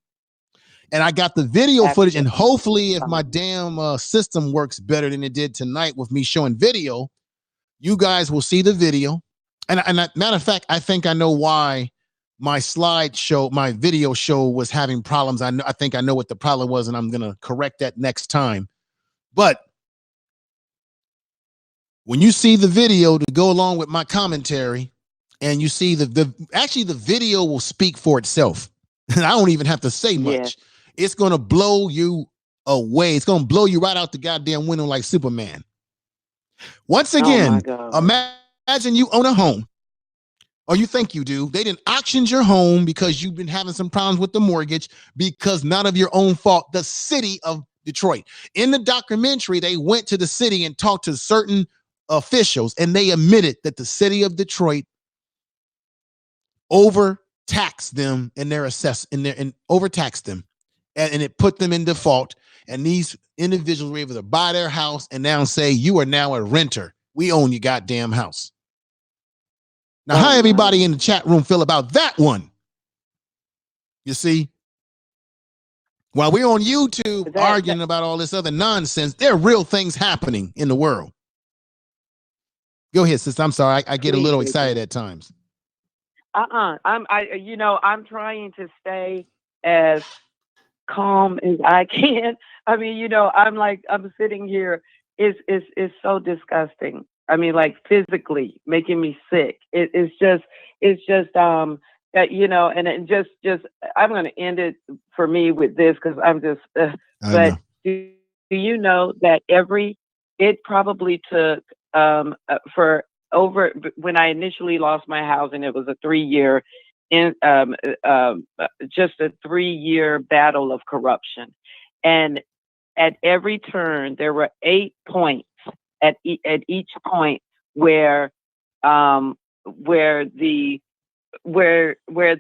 And I got the video footage, and hopefully if my damn system works better than it did tonight with me showing video, you guys will see the video. And matter of fact, I think I know why my video show was having problems. I think I know what the problem was, and I'm going to correct that next time. But when you see the video to go along with my commentary, and you see actually the video will speak for itself. And I don't even have to say much. Yeah. It's going to blow you away. It's going to blow you right out the goddamn window like Superman. Once again, imagine you own a home, or you think you do. They didn't auction your home because you've been having some problems with the mortgage because none of your own fault. The city of Detroit. In the documentary, they went to the city and talked to certain officials, and they admitted that the city of Detroit overtaxed them in their and overtaxed them. And it put them in default, and these individuals were able to buy their house and now say, you are now a renter. We own your goddamn house. Now, how everybody in the chat room feel about that one? You see? While we're on YouTube arguing about all this other nonsense, there are real things happening in the world. Go ahead, sis. I'm sorry. I get a little excited at times. I'm trying to stay as calm as I can. I mean, I'm sitting here. It's so disgusting. I mean, like physically making me sick. It's just and I'm going to end it for me with this because I'm just. But do you know that it probably took for over when I initially lost my house, and it was a 3-year. Just a 3-year battle of corruption, and at every turn there were 8 points at each point where the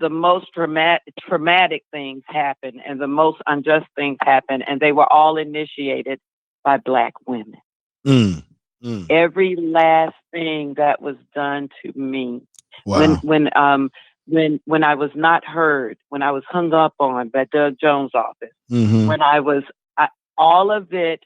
most traumatic things happen and the most unjust things happen, and they were all initiated by Black women. Every last thing that was done to me. Wow. When I was not heard, when I was hung up on by Doug Jones' office, when I was, all of it,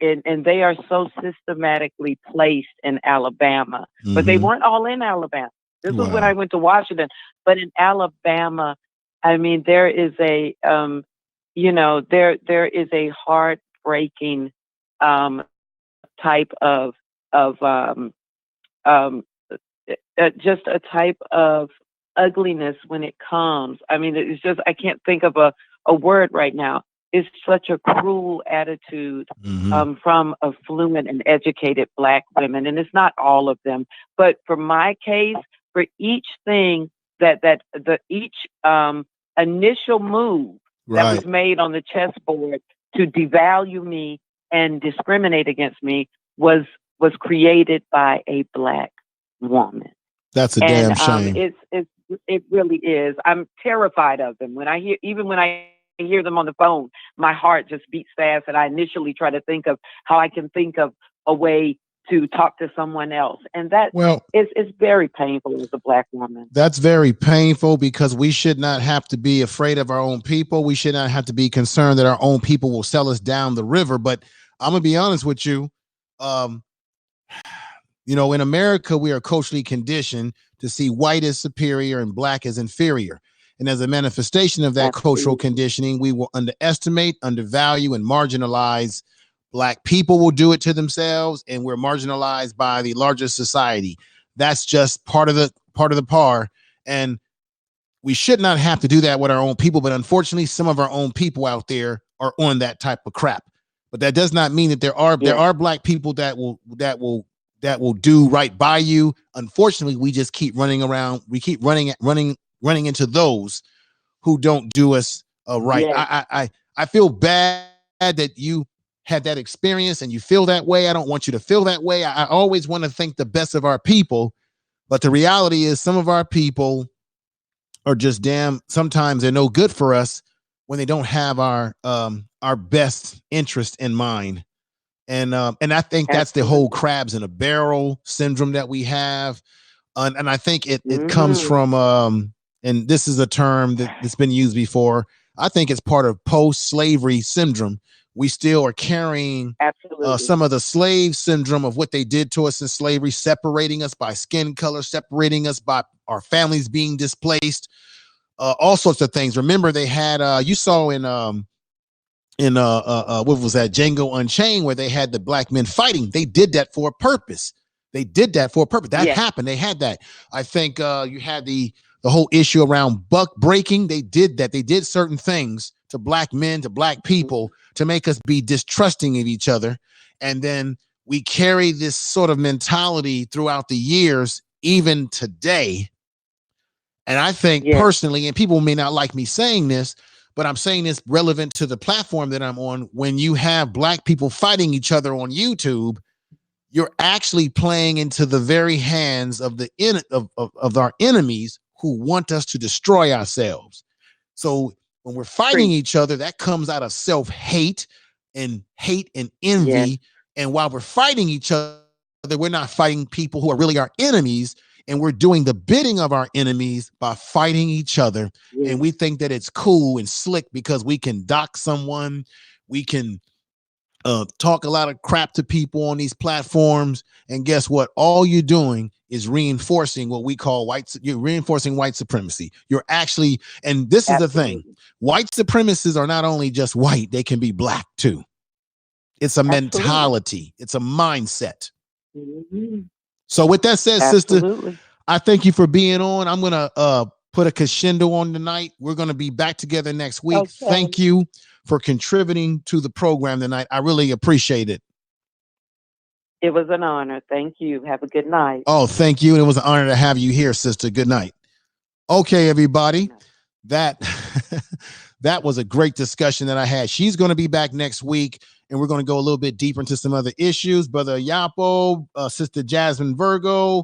and they are so systematically placed in Alabama, but they weren't all in Alabama. This was when I went to Washington, but in Alabama, I mean, there is a, there is a heartbreaking type of just a type of ugliness when it comes. I mean, it's just, I can't think of a word right now. It's such a cruel attitude from affluent and educated Black women. And it's not all of them, but for my case, for each thing each initial move that was made on the chessboard to devalue me and discriminate against me was created by a Black woman. That's a damn shame. It really is. I'm terrified of them. When I hear them on the phone, my heart just beats fast, and I initially try to think of how I can think of a way to talk to someone else. And that it's very painful as a Black woman. That's very painful because we should not have to be afraid of our own people. We should not have to be concerned that our own people will sell us down the river. But I'm going to be honest with you. In America, we are culturally conditioned to see white as superior and Black as inferior. And as a manifestation of that cultural conditioning, we will underestimate, undervalue, and marginalize Black people. Will do it to themselves, and we're marginalized by the larger society. That's just part of the par. And we should not have to do that with our own people. But unfortunately, some of our own people out there are on that type of crap. But that does not mean that there are Black people that will that will do right by you. Unfortunately, we just keep running around. We keep running into those who don't do us right. I feel bad that you had that experience and you feel that way. I don't want you to feel that way. I always want to think the best of our people, but the reality is some of our people are just sometimes they're no good for us when they don't have our best interest in mind. And I think that's the whole crabs in a barrel syndrome that we have. And I think it comes from, and this is a term that's been used before. I think it's part of post-slavery syndrome. We still are carrying some of the slave syndrome of what they did to us in slavery, separating us by skin color, separating us by our families being displaced, all sorts of things. Remember, they had you saw in what was that, Django Unchained, where they had the black men fighting. They did that for a purpose. That happened. They had that. I think you had the whole issue around buck breaking. They did that. They did certain things to black men, to black people, to make us be distrusting of each other. And then we carry this sort of mentality throughout the years, even today. And I think personally, and people may not like me saying this, but I'm saying this relevant to the platform that I'm on. When you have black people fighting each other on YouTube, you're actually playing into the very hands of of our enemies who want us to destroy ourselves. So when we're fighting each other, that comes out of self-hate and envy. And while we're fighting each other, we're not fighting people who are really our enemies. And we're doing the bidding of our enemies by fighting each other. And we think that it's cool and slick because we can dox someone. We can talk a lot of crap to people on these platforms. And guess what? All you're doing is reinforcing what we call you're reinforcing white supremacy. You're actually, and this is the thing, white supremacists are not only just white, they can be black too. It's a mentality. It's a mindset. So with that said, sister, I thank you for being on. I'm going to put a crescendo on tonight. We're going to be back together next week. Okay. Thank you for contributing to the program tonight. I really appreciate it. It was an honor. Thank you. Have a good night. Oh, thank you. And it was an honor to have you here, sister. Good night. Okay, everybody. That was a great discussion that I had. She's going to be back next week, and we're going to go a little bit deeper into some other issues. Brother Yapo, Sister Jasmine Virgo,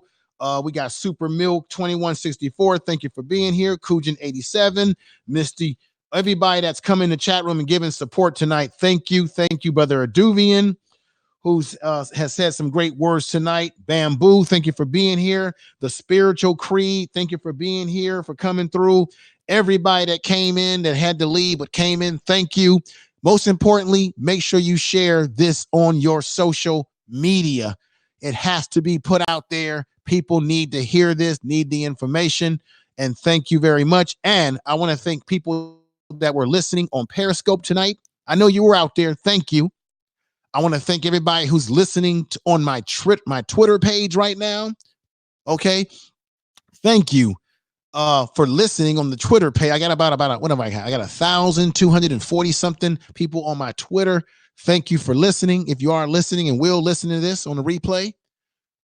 we got Super Milk 2164. Thank you for being here. Kujin 87, Misty, everybody that's come in the chat room and giving support tonight. Thank you. Thank you, Brother Aduvian, who has said some great words tonight. Bamboo, thank you for being here. The Spiritual Creed, thank you for being here, for coming through. Everybody that came in, that had to leave but came in, thank you. Most importantly, make sure you share this on your social media. It has to be put out there. People need to hear this, need the information. And thank you very much. And I want to thank people that were listening on Periscope tonight. I know you were out there. Thank you. I want to thank everybody who's listening on my Twitter page right now. Okay. Thank you for listening on the Twitter page. I got about what have I got? I got 1,240 something people on my Twitter. Thank you for listening. If you are listening and will listen to this on the replay,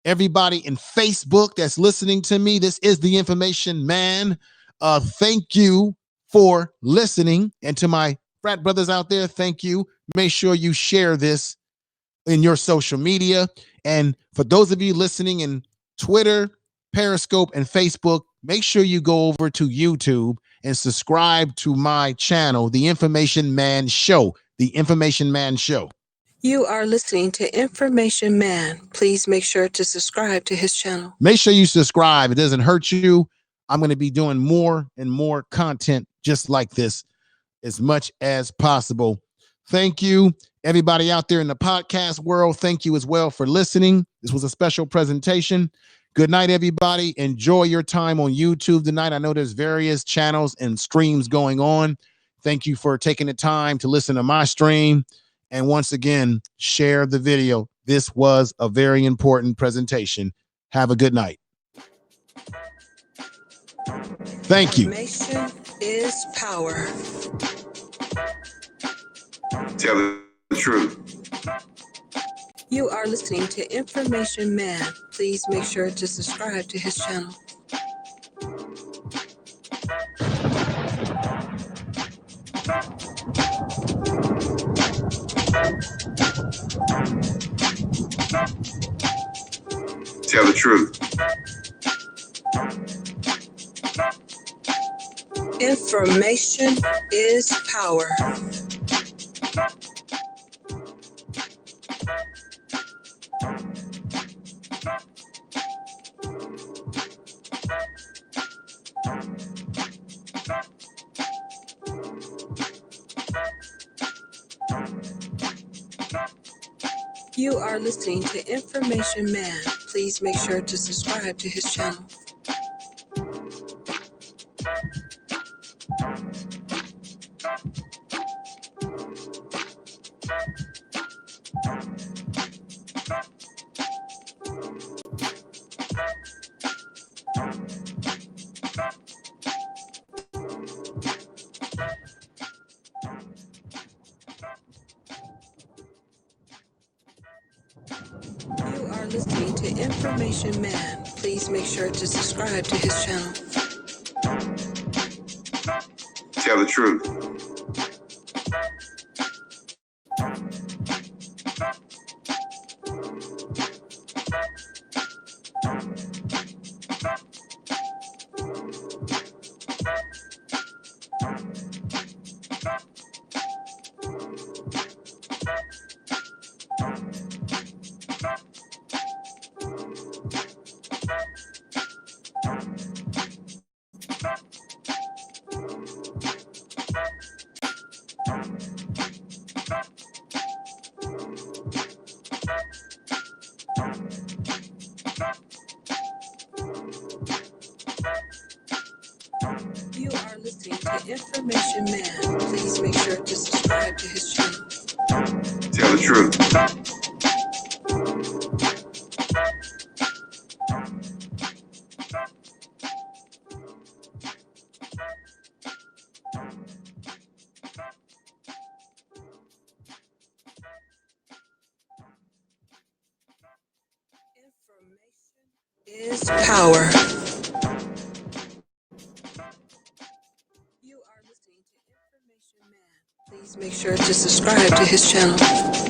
everybody in Facebook that's listening to me, this is the Information Man. Thank you for listening. And to my frat brothers out there, thank you. Make sure you share this in your social media. And for those of you listening in Twitter, Periscope, and Facebook, make sure you go over to YouTube and subscribe to my channel, The Information Man Show. The Information Man Show. You are listening to Information Man. Please make sure to subscribe to his channel. Make sure you subscribe. It doesn't hurt you. I'm going to be doing more and more content just like this as much as possible. Thank you, everybody out there in the podcast world. Thank you as well for listening. This was a special presentation. Good night, everybody. Enjoy your time on YouTube tonight. I know there's various channels and streams going on. Thank you for taking the time to listen to my stream. And once again, share the video. This was a very important presentation. Have a good night. Thank you. Information is power. Tell the truth. You are listening to Information Man. Please make sure to subscribe to his channel. Tell the truth. Information is power. You are listening to Information Man. Please make sure to subscribe to his channel. You are listening to Information Man. Please make sure to subscribe to his channel. Tell the truth. You are listening to Information Man. Please make sure to subscribe to his channel. Tell the truth. Is power. You are listening to Information Man. Please make sure to subscribe to his channel.